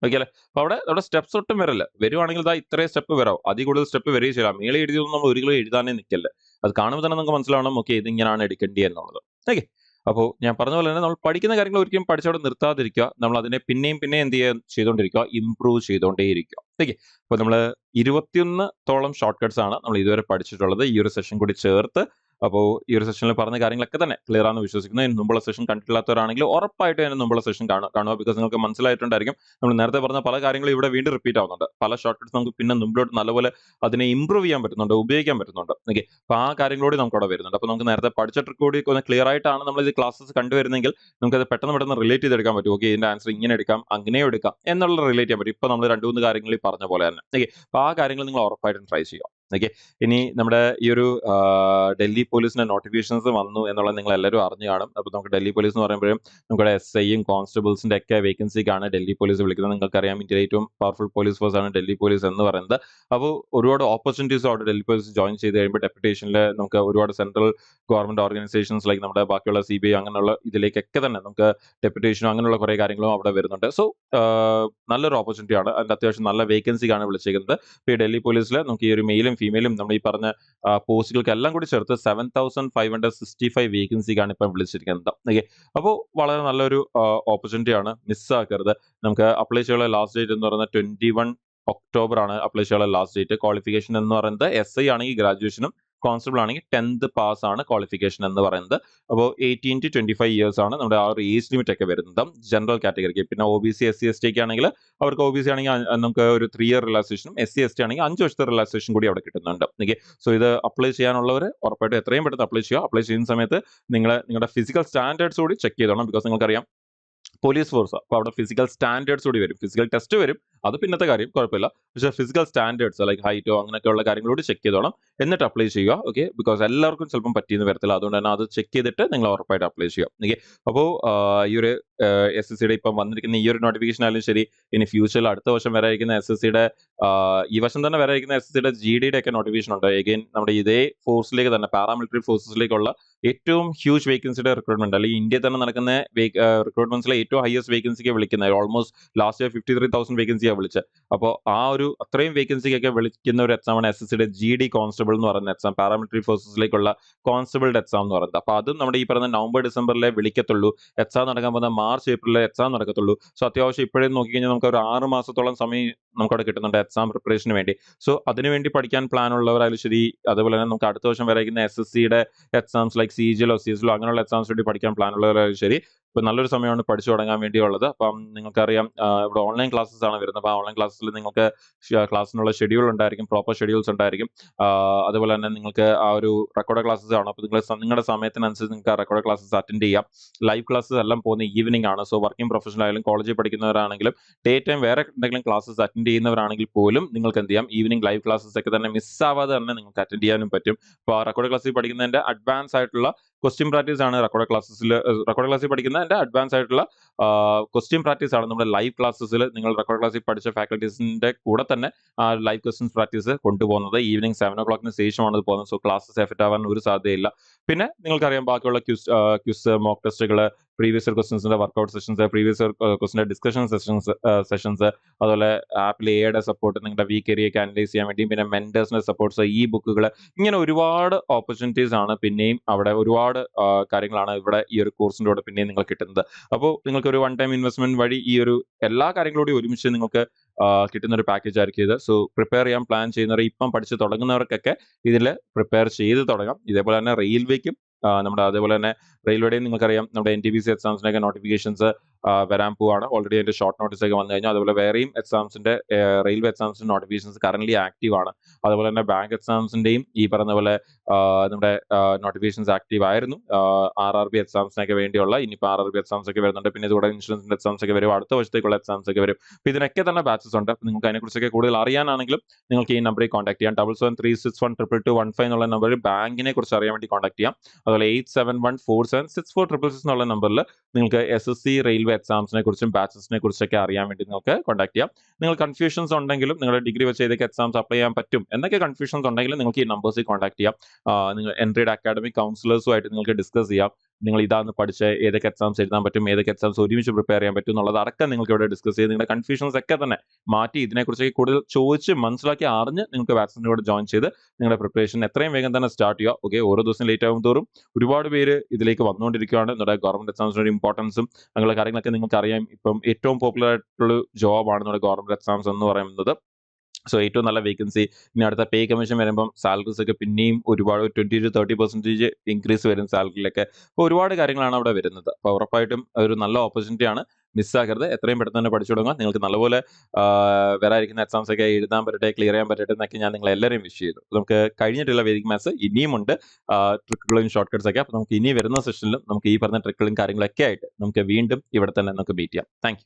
ഓക്കെ അല്ലേ? അപ്പൊ അവിടെ സ്റ്റെപ്സ് ഒട്ടും വരില്ല. വരുവാണെങ്കിൽ ഇതാ ഇത്രയും സ്റ്റെപ്പ് വരാവും. അതിൽ കൂടുതൽ സ്റ്റെപ്പ് വരികയും ചെയ്യാം. മേളിൽ എഴുതിയൊന്നും നമ്മൾ ഒരിക്കലും എഴുതാനേ നിൽക്കല്ലേ. അത് കാണുമ്പോൾ തന്നെ നമുക്ക് മനസ്സിലാവണം, ഓക്കെ ഇത് ഇങ്ങനെയാണ് എടുക്കേണ്ടി എന്നുള്ളത്. ഓക്കെ, അപ്പോൾ ഞാൻ പറഞ്ഞ പോലെ തന്നെ നമ്മൾ പഠിക്കുന്ന കാര്യങ്ങൾ ഒരിക്കലും പഠിച്ചവിടെ നിർത്താതിരിക്കുക. നമ്മൾ അതിനെ പിന്നെയും എന്ത് ചെയ്യാൻ ചെയ്തുകൊണ്ടിരിക്കുക, ഇംപ്രൂവ് ചെയ്തുകൊണ്ടേയിരിക്കുക. ഓക്കെ, അപ്പോൾ നമ്മൾ 21 ഷോർട്ട് കട്ട്സ് ആണ് നമ്മൾ ഇതുവരെ പഠിച്ചിട്ടുള്ളത്, ഈ ഒരു സെഷൻ കൂടി ചേർത്ത്. അപ്പോൾ ഈ ഒരു സെഷനിൽ പറഞ്ഞ കാര്യങ്ങളൊക്കെ തന്നെ ക്ലിയർ ആണെന്ന് വിശ്വസിക്കുന്നു. ഇതിന് മുമ്പുള്ള സെഷൻ കണ്ടിട്ടില്ലാത്തവരാണെങ്കിൽ ഉറപ്പായിട്ടും അതിന് മുമ്പുള്ള സെഷൻ കാണുക. ബിക്കോസ് നിങ്ങൾക്ക് മനസ്സിലായിട്ടുണ്ടായിരിക്കും നമ്മൾ നേരത്തെ പറഞ്ഞ പല കാര്യങ്ങളും ഇവിടെ വീണ്ടും റിപ്പീറ്റ് ആവുന്നുണ്ട്. പല ഷോർട്ട് കട്ട്സ് നമുക്ക് പിന്നെ മുമ്പിലോട്ട് നല്ലപോലെ അതിനെ ഇംപ്രൂവ് ചെയ്യാൻ പറ്റുന്നുണ്ട്, ഉപയോഗിക്കാൻ പറ്റുന്നുണ്ട്. ഓക്കെ, അപ്പോൾ ആ കാര്യങ്ങളോട് നമുക്ക് അവിടെ വരുന്നുണ്ട്. അപ്പോൾ നമുക്ക് നേരത്തെ പഠിച്ച ട്രിക്ക് കൂടി ഒന്ന് ക്ലിയർ ആയിട്ടാണ് നമ്മൾ ഇത് ക്ലാസ്സസ് കണ്ടുവരുന്നെങ്കിൽ നമുക്കത് പെട്ടെന്ന് റിലേറ്റ് ചെയ്തെടുക്കാൻ പറ്റും. ഓക്കെ, ഇതിന്റെ ആൻസർ ഇങ്ങനെ എടുക്കാം, അങ്ങനെയും എടുക്കാം എന്നുള്ളത് റിലേറ്റ് ചെയ്യാൻ പറ്റും. ഇപ്പോൾ നമ്മൾ 2-3 കാര്യങ്ങൾ പറഞ്ഞ പോലെ തന്നെ. ഓക്കെ, അപ്പോൾ ആ കാര്യങ്ങൾ നിങ്ങൾ ഉറപ്പായിട്ടും ട്രൈ ചെയ്യുക. ഓക്കെ, ഇനി നമ്മുടെ ഈ ഒരു ഡൽഹി പോലീസിന്റെ നോട്ടിഫിക്കേഷൻസ് വന്നു എന്നുള്ളത് നിങ്ങൾ എല്ലാവരും അറിഞ്ഞു കാണും. അപ്പോൾ നമുക്ക് ഡൽഹി പോലീസ് എന്ന് പറയുമ്പോഴും നമ്മുടെ SIയും കോൺസ്റ്റബിൾസിന്റെ ഒക്കെ വേക്കൻസിക്കാണ് ഡൽഹി പോലീസ് വിളിക്കുന്നത്. നിങ്ങൾക്കറിയാം, ഇന്ത്യയിലെ ഏറ്റവും പവർഫുൾ പോലീസ് ഫോഴ്സ് ആണ് ഡൽഹി പോലീസ് എന്ന് പറയുന്നത്. അപ്പോൾ ഒരുപാട് ഓപ്പർച്യൂണിറ്റീസ് അവിടെ ഡൽഹി പോലീസ് ജോയിൻ ചെയ്ത് കഴിയുമ്പോൾ ഡെപ്യൂട്ടേഷനിൽ നമുക്ക് ഒരുപാട് സെൻട്രൽ ഗവൺമെന്റ് ഓർഗനൈസേഷൻസ് ലൈക്ക് നമ്മുടെ ബാക്കിയുള്ള CBI അങ്ങനെയുള്ള ഇതിലേക്കൊക്കെ തന്നെ നമുക്ക് ഡെപ്യൂട്ടേഷനും അങ്ങനെയുള്ള കുറേ കാര്യങ്ങളും അവിടെ വരുന്നുണ്ട്. സോ നല്ലൊരു ഓപ്പർച്യൂണിറ്റി ആണ്. അതിന്റെ അത്യാവശ്യം നല്ല വേക്കൻസിക്കാണ് വിളിച്ചേക്കുന്നത്. ഇപ്പോൾ ഈ ഡൽഹി പോലീസിൽ നമുക്ക് ഈ ഒരു മെയിലും ഫീമെയിലും നമ്മൾ ഈ പറഞ്ഞ പോസ്റ്റുകൾക്ക് എല്ലാം കൂടി ചേർത്ത് 7565 വേക്കൻസിക്കാണ് ഇപ്പം വിളിച്ചിരിക്കുന്നത്. ഓക്കെ, അപ്പോൾ വളരെ നല്ലൊരു ഓപ്പർച്യൂണിറ്റി ആണ്, മിസ്സാക്കരുത്. നമുക്ക് അപ്ലൈ ചെയ്യാനുള്ള ലാസ്റ്റ് ഡേറ്റ് എന്ന് പറയുന്നത് 21 ഒക്ടോബർ ആണ് അപ്ലൈ ചെയ്യാനുള്ള ലാസ്റ്റ് ഡേറ്റ്. ക്വാളിഫിക്കേഷൻ എന്ന് പറയുന്നത് SI ആണെങ്കിൽ ഗ്രാജുവേഷനും കോൺസ്റ്റബിൾ ആണെങ്കിൽ 10th പാസ് ആണ് ക്വാളിഫിക്കേഷൻ എന്ന് പറയുന്നത്. അപ്പോൾ 18 to 25 ഇയേഴ്സ് ആണ് നമ്മുടെ ആ ഒരു ഏജ് ലിമിറ്റ് ഒക്കെ വരുന്നത് ജനറൽ കാറ്റഗറിക്ക്. പിന്നെ OBC SC ST ഒക്കെ ആണെങ്കിൽ അവർക്ക് OBC ആണെങ്കിൽ നമുക്ക് ഒരു 3 year റിലാക്സേഷനും SC ST ആണെങ്കിൽ 5 വർഷത്തെ റിലാക്സേഷൻ കൂടി അവിടെ കിട്ടുന്നുണ്ട്. ഓക്കെ, സോ ഇത് അപ്ലൈ ചെയ്യാനുള്ളവർ ഉറപ്പായിട്ടും എത്രയും പെട്ടെന്ന് അപ്ലൈ ചെയ്യുക. അപ്ലൈ ചെയ്യുന്ന സമയത്ത് നിങ്ങളുടെ ഫിസിക്കൽ സ്റ്റാൻഡേർഡ്സ് കൂടി ചെക്ക് ചെയ്തോണം. ബിക്കോസ് നിങ്ങൾക്കറിയാം പോലീസ് ഫോഴ്സ്, അപ്പോൾ അവിടെ ഫിസിക്കൽ സ്റ്റാൻഡേർഡ്സ് കൂടി വരും. ഫിസിക്കൽ ടെസ്റ്റ് വരും, അത് പിന്നത്തെ കാര്യം, കുഴപ്പമില്ല. പക്ഷേ ഫിസിക്കൽ സ്റ്റാൻഡേർഡ്സ് ലൈക്ക് ഹൈറ്റോ അങ്ങനെയൊക്കെയുള്ള കാര്യങ്ങളോട് ചെക്ക് ചെയ്തോണം, എന്നിട്ട് അപ്ലൈ ചെയ്യുക. ഓക്കെ, ബിക്കോസ് എല്ലാവർക്കും ചിലപ്പം പറ്റിയെന്ന് വരത്തില്ല. അതുകൊണ്ട് തന്നെ അത് ചെക്ക് ചെയ്തിട്ട് നിങ്ങൾ ഉറപ്പായിട്ട് അപ്ലൈ ചെയ്യുക. ഓക്കെ, അപ്പോൾ ഈ ഒരു SSCയുടെ ഇപ്പം വന്നിരിക്കുന്ന ഈ ഒരു നോട്ടിഫിക്കേഷൻ ആയാലും ശരി, ഇനി ഫ്യൂച്ചറിൽ അടുത്ത വർഷം വരെ അയക്കുന്ന SSCയുടെ ഈ വർഷം തന്നെ വരെ അയക്കുന്ന SSCയുടെ GDയുടെ ഒക്കെ നോട്ടിഫിക്കേഷൻ ഉണ്ട്. എഗെയിൻ നമ്മുടെ ഇതേ ഫോഴ്സിലേക്ക് തന്നെ, പാരാമിലിറ്ററി ഫോഴ്സസിലേക്കുള്ള ഏറ്റവും ഹ്യൂജ് വേക്കൻസിയുടെ റിക്രൂട്ട്മെന്റ്, അല്ലെങ്കിൽ ഇന്ത്യയിൽ തന്നെ നടക്കുന്ന റിക്രൂട്ട്മെന്റ്സിലെ ഏറ്റവും ഹയസ്റ്റ് വേക്കൻസിക്ക് വിളിക്കുന്നത്. ഓൾമോസ്റ്റ് ലാസ്റ്റ് ഇയർ 53,000 വേക്കൻസിയാണ് വിളിച്ചത്. അപ്പോൾ ആ ഒരു അത്രയും വേക്കൻസിക്കൊക്കെ വിളിക്കുന്ന ഒരു എക്സാമാണ് SSCയുടെ GD കോൺസ്റ്റബിൾ എന്ന് പറയുന്ന എക്സാം, പാരാമിലിറ്ററി ഫോഴ്സസിലേക്കുള്ള കോൺസ്റ്റബിളുടെ എക്സാം എന്ന് പറയുന്നത്. അപ്പോൾ അതും നമ്മുടെ ഈ പറയുന്ന നവംബർ ഡിസംബറിലെ വിളിക്കത്തുള്ളൂ. എക്സാം നടക്കാൻ പോകുന്ന മാർച്ച് ഏപ്രിലിലെ എക്സാം നടക്കത്തുള്ളൂ. സോ അത്യാവശ്യം ഇപ്പോഴേ നോക്കിക്കഴിഞ്ഞാൽ നമുക്ക് ഒരു 6 മാസത്തോളം സമയം നമുക്കവിടെ കിട്ടുന്നുണ്ട് എക്സാം പ്രിപ്പറേഷന് വേണ്ടി. സോ അതിനുവേണ്ടി പഠിക്കാൻ പ്ലാൻ ഉള്ളവരായാലും ശരി, അതുപോലെ തന്നെ നമുക്ക് അടുത്ത വർഷം വരെ SSCയുടെ എക്സാംസ് ലൈക്ക് CGLോ CSLോ അങ്ങനെയുള്ള എക്സാംസ് വേണ്ടി പഠിക്കാൻ പ്ലാൻ ഉള്ളവരായാലും ശരി, ഇപ്പോൾ നല്ലൊരു സമയമാണ് പഠിച്ചു തുടങ്ങാൻ വേണ്ടിയുള്ളത്. അപ്പം നിങ്ങൾക്കറിയാം ഇവിടെ ഓൺലൈൻ ക്ലാസ്സസ് ആണ് വരുന്നത്. അപ്പോൾ ഓൺലൈൻ ക്ലാസ്സിൽ നിങ്ങൾക്ക് ക്ലാസ്സിനുള്ള ഷെഡ്യൂൾ ഉണ്ടായിരിക്കും, പ്രോപ്പർ ഷെഡ്യൂൾസ് ഉണ്ടായിരിക്കും. അതുപോലെ തന്നെ നിങ്ങൾക്ക് ആ ഒരു റെക്കോർഡ് ക്ലാസ്സസ് ആണ്. അപ്പോൾ നിങ്ങളുടെ സമയത്തിനനുസരിച്ച് നിങ്ങൾക്ക് ആ റെക്കോർഡ് ക്ലാസ്സസ് അറ്റൻഡ് ചെയ്യാം. ലൈവ് ക്ലാസ്സസ് എല്ലാം പോകുന്ന ഈവനിങ് ആണ്. സോ വർക്കിംഗ് പ്രൊഫഷണൽ ആയാലും കോളേജിൽ പഠിക്കുന്നവരാണെങ്കിലും ഡേ ടൈം വേറെ എന്തെങ്കിലും ക്ലാസ്സസ് അറ്റൻഡ് ചെയ്യുന്നവരാണെങ്കിൽ പോലും നിങ്ങൾക്ക് എന്ത് ചെയ്യാം, ഈവനിങ് ലൈവ് ക്ലാസ്സസ് ഒക്കെ തന്നെ മിസ്സാവാതെ തന്നെ നിങ്ങൾക്ക് അറ്റൻഡ് ചെയ്യാനും പറ്റും. അപ്പോൾ ആ റെക്കോർഡ് ക്ലാസ്സിൽ പഠിക്കുന്നതിന്റെ അഡ്വാൻസ് ആയിട്ടുള്ള ക്വസ്റ്റ്യൻ പ്രാക്ടീസ് ആണ് റെക്കോർഡ് ക്ലാസ്സിൽ പഠിക്കുന്നതിന്റെ അഡ്വാൻസ് ആയിട്ടുള്ള ക്വസ്റ്റ്യൻ പ്രാക്ടീസ് ആണ് നമ്മുടെ ലൈവ് ക്ലാസ്സസിൽ. നിങ്ങൾ റെക്കോർഡ് ക്ലാസ്സിൽ പഠിച്ച ഫാക്കൽറ്റീസിന്റെ കൂടെ തന്നെ ആ ലൈവ് ക്വസ്റ്റ്യൻസ് പ്രാക്ടീസ് കൊണ്ടുപോകുന്നത് ഈവനിങ് 7 o'clock ശേഷമാണ് ഇത് പോകുന്നത്. സോ ക്ലാസ്സസ് എഫക്റ്റ് ആവാൻ ഒരു സാധ്യതയില്ല. പിന്നെ നിങ്ങൾക്കറിയാം ബാക്കിയുള്ള ക്വിസ്, മോക്ക് ടെസ്റ്റുകൾ, പ്രീവിയസ് ഇയർ ക്വസ്റ്റ്യൻസിന്റെ വർക്കൗട്ട് സെഷൻസ്, പ്രീവിയസ് ഇയർ ക്വസ്റ്റിന്റെ ഡിസ്കഷൻ സെഷൻസ്, അതുപോലെ ആപ്പിൽ എയുടെ സപ്പോർട്ട്, നിങ്ങളുടെ വീക്ക് ഏരിയയൊക്കെ അനലൈസ് ചെയ്യാൻ വേണ്ടിയും, പിന്നെ മെന്റേഴ്സിന്റെ സപ്പോർട്ട്സ്, ഈ ബുക്കുകൾ, ഇങ്ങനെ ഒരുപാട് ഓപ്പർച്യൂണിറ്റീസ് ആണ് പിന്നെയും അവിടെ ഒരുപാട് കാര്യങ്ങളാണ് ഇവിടെ ഈ ഒരു കോഴ്സിന്റെ കൂടെ പിന്നെയും നിങ്ങൾക്ക് കിട്ടുന്നത്. അപ്പോൾ നിങ്ങൾക്ക് ഒരു വൺ ടൈം ഇൻവെസ്റ്റ്മെന്റ് വഴി ഈ ഒരു എല്ലാ കാര്യങ്ങളോടും ഒരുമിച്ച് നിങ്ങൾക്ക് കിട്ടുന്ന ഒരു പാക്കേജ് ആയിരിക്കും ഇത്. സോ പ്രിപ്പയർ ചെയ്യാൻ പ്ലാൻ ചെയ്യുന്നവർ, ഇപ്പം പഠിച്ച് തുടങ്ങുന്നവർക്കൊക്കെ ഇതിൽ പ്രിപ്പയർ ചെയ്ത് തുടങ്ങാം. ഇതേപോലെ തന്നെ റെയിൽവേക്കും നമ്മുടെ അതേപോലെ തന്നെ റെയിൽവേയുടെയും നിങ്ങൾക്കറിയാം നമ്മുടെ NTPC എക്സാംസിനൊക്കെ നോട്ടിഫിക്കേഷൻസ് വരാൻ പോവാണ്. ഓൾറെഡി അതിന്റെ ഷോർട്ട് നോട്ടീസ് ഒക്കെ വന്നു കഴിഞ്ഞു. അതുപോലെ വേറെയും എക്സാംസിന്റെ റെയിൽവേ എക്സാംസിന്റെ നോട്ടിഫിക്കേഷൻസ് കറന്റ് ആക്റ്റീവ് ആണ്. അതുപോലെ തന്നെ ബാങ്ക് എക്സാംസിന്റെയും ഈ പറഞ്ഞ പോലെ നമ്മുടെ നോട്ടിഫിക്കേഷൻസ് ആക്റ്റീവ് ആയിരുന്നു. RRB എക്സാംസിനൊക്കെ വേണ്ടിയുള്ള ഇനിയിപ്പോൾ RRB എക്സാംസ് ഒക്കെ വരുന്നുണ്ട്. പിന്നെ ഇതുകൂടെ ഇൻഷുറൻസിന്റെ എക്സാംസ് ഒക്കെ വരും. അടുത്ത വർഷത്തേക്കുള്ള എക്സാംസ് ഒക്കെ വരും. അപ്പോൾ ഇതിനൊക്കെ തന്നെ ബാച്ചസ് ഉണ്ട്. അപ്പോൾ നിങ്ങൾക്ക് അതിനെക്കുറിച്ചൊക്കെ കൂടുതൽ അറിയാനാണെങ്കിലും നിങ്ങൾക്ക് ഈ നമ്പറിൽ കോൺടാക്ട് ചെയ്യാം. 7736122215 എന്നുള്ള നമ്പറിൽ ബാങ്കിനെ കുറിച്ച് അറിയാൻ വേണ്ടി കോൺടാക്ട് ചെയ്യാം. അതുപോലെ 8714764666 എന്നുള്ള നമ്പറിൽ നിങ്ങൾക്ക് SSC റെയിൽവേ എക്സാംസിനെ കുറിച്ചും ബാച്ചസിനെ കുറിച്ചൊക്കെ അറിയാൻ വേണ്ടി നിങ്ങൾക്ക് കോൺടാക്ട് ചെയ്യാം. നിങ്ങൾ കൺഫ്യൂഷൻസ് ഉണ്ടെങ്കിലും, നിങ്ങളുടെ ഡിഗ്രി വെച്ച് ഏതൊക്കെ എക്സാംസ് അപ്ലൈ ചെയ്യാൻ പറ്റും എന്നൊക്കെ കൺഫ്യൂഷൻസ് ഉണ്ടെങ്കിലും നിങ്ങൾക്ക് ഈ നമ്പേഴ്സിൽ കോൺടാക്ട് ചെയ്യാം. നിങ്ങൾ എൻട്രിയുടെ അക്കാഡമിക് കൗൺസിലേഴ്സുമായിട്ട് നിങ്ങൾക്ക് ഡിസ്കസ് ചെയ്യാം. നിങ്ങൾ ഇതാന്ന് പഠിച്ച് ഏതൊക്കെ എക്സാംസ് എഴുതാൻ പറ്റും, ഏതൊക്കെ എക്സാംസ് ഒരുമിച്ച് പ്രിപ്പയർ ചെയ്യാൻ പറ്റും എന്നുള്ളത് അടക്കം നിങ്ങൾക്ക് ഇവിടെ ഡിസ്കസ് ചെയ്ത് നിങ്ങളുടെ കൺഫ്യൂഷൻസ് ഒക്കെ തന്നെ മാറ്റി ഇതിനെക്കുറിച്ചൊക്കെ കൂടുതൽ ചോദിച്ച് മനസ്സിലാക്കി അറിഞ്ഞ് നിങ്ങൾക്ക് വാക്സിൻ്റെ കൂടെ ജോയിൻ ചെയ്ത് നിങ്ങളുടെ പ്രിപ്പറേഷൻ എത്രയും വേഗം തന്നെ സ്റ്റാർട്ട് ചെയ്യുക. ഓക്കെ, ഓരോ ദിവസം ലേറ്റ് ആകും തോറും ഒരുപാട് പേര് ഇതിലേക്ക് വന്നുകൊണ്ടിരിക്കുകയാണ്. നമ്മുടെ ഗവൺമെന്റ് എക്സാംസിന്റെ ഇമ്പോർട്ടൻസും അങ്ങനെയുള്ള കാര്യങ്ങളൊക്കെ നിങ്ങൾക്ക് അറിയാം. ഇപ്പം ഏറ്റവും പോപ്പുലർ ആയിട്ടുള്ള ജോബാണ് നമ്മുടെ ഗവൺമെന്റ് എക്സാംസ് എന്ന് പറയുന്നത്. സോ ഏറ്റവും നല്ല വേക്കൻസി, ഇനി അടുത്ത പേ കമ്മീഷൻ വരുമ്പം സാലറീസ് ഒക്കെ പിന്നെയും ഒരുപാട് 20-30% ഇൻക്രീസ് വരും സാലറിയിലൊക്കെ. അപ്പോൾ ഒരുപാട് കാര്യങ്ങളാണ് അവിടെ വരുന്നത്. അപ്പോൾ ഉറപ്പായിട്ടും ഒരു നല്ല ഓപ്പർച്യൂണിറ്റിയാണ്, മിസ്സാക്കരുത്. എത്രയും പെട്ടെന്ന് തന്നെ പഠിച്ചു തുടങ്ങുക. നിങ്ങൾക്ക് നല്ലപോലെ വരാതിരിക്കുന്ന എക്സാംസ് ഒക്കെ എഴുതാൻ പറ്റട്ടെ, ക്ലിയർ ചെയ്യാൻ പറ്റട്ടെ എന്നൊക്കെ ഞാൻ നിങ്ങൾ എല്ലാവരെയും വിഷ് ചെയ്തു. നമുക്ക് കഴിഞ്ഞിട്ടുള്ള വേദിക് മാത്സ് ഇനിയുമുണ്ട്, ട്രിക്കുകളും ഷോർട്ട് കട്ട്സ് ഒക്കെ. അപ്പോൾ നമുക്ക് ഇനി വരുന്ന സെഷനിലും നമുക്ക് ഈ പറഞ്ഞ ട്രിക്കുകളും കാര്യങ്ങളൊക്കെ ആയിട്ട് നമുക്ക് വീണ്ടും ഇവിടെ തന്നെ നമുക്ക് മീറ്റ് ചെയ്യാം. താങ്ക്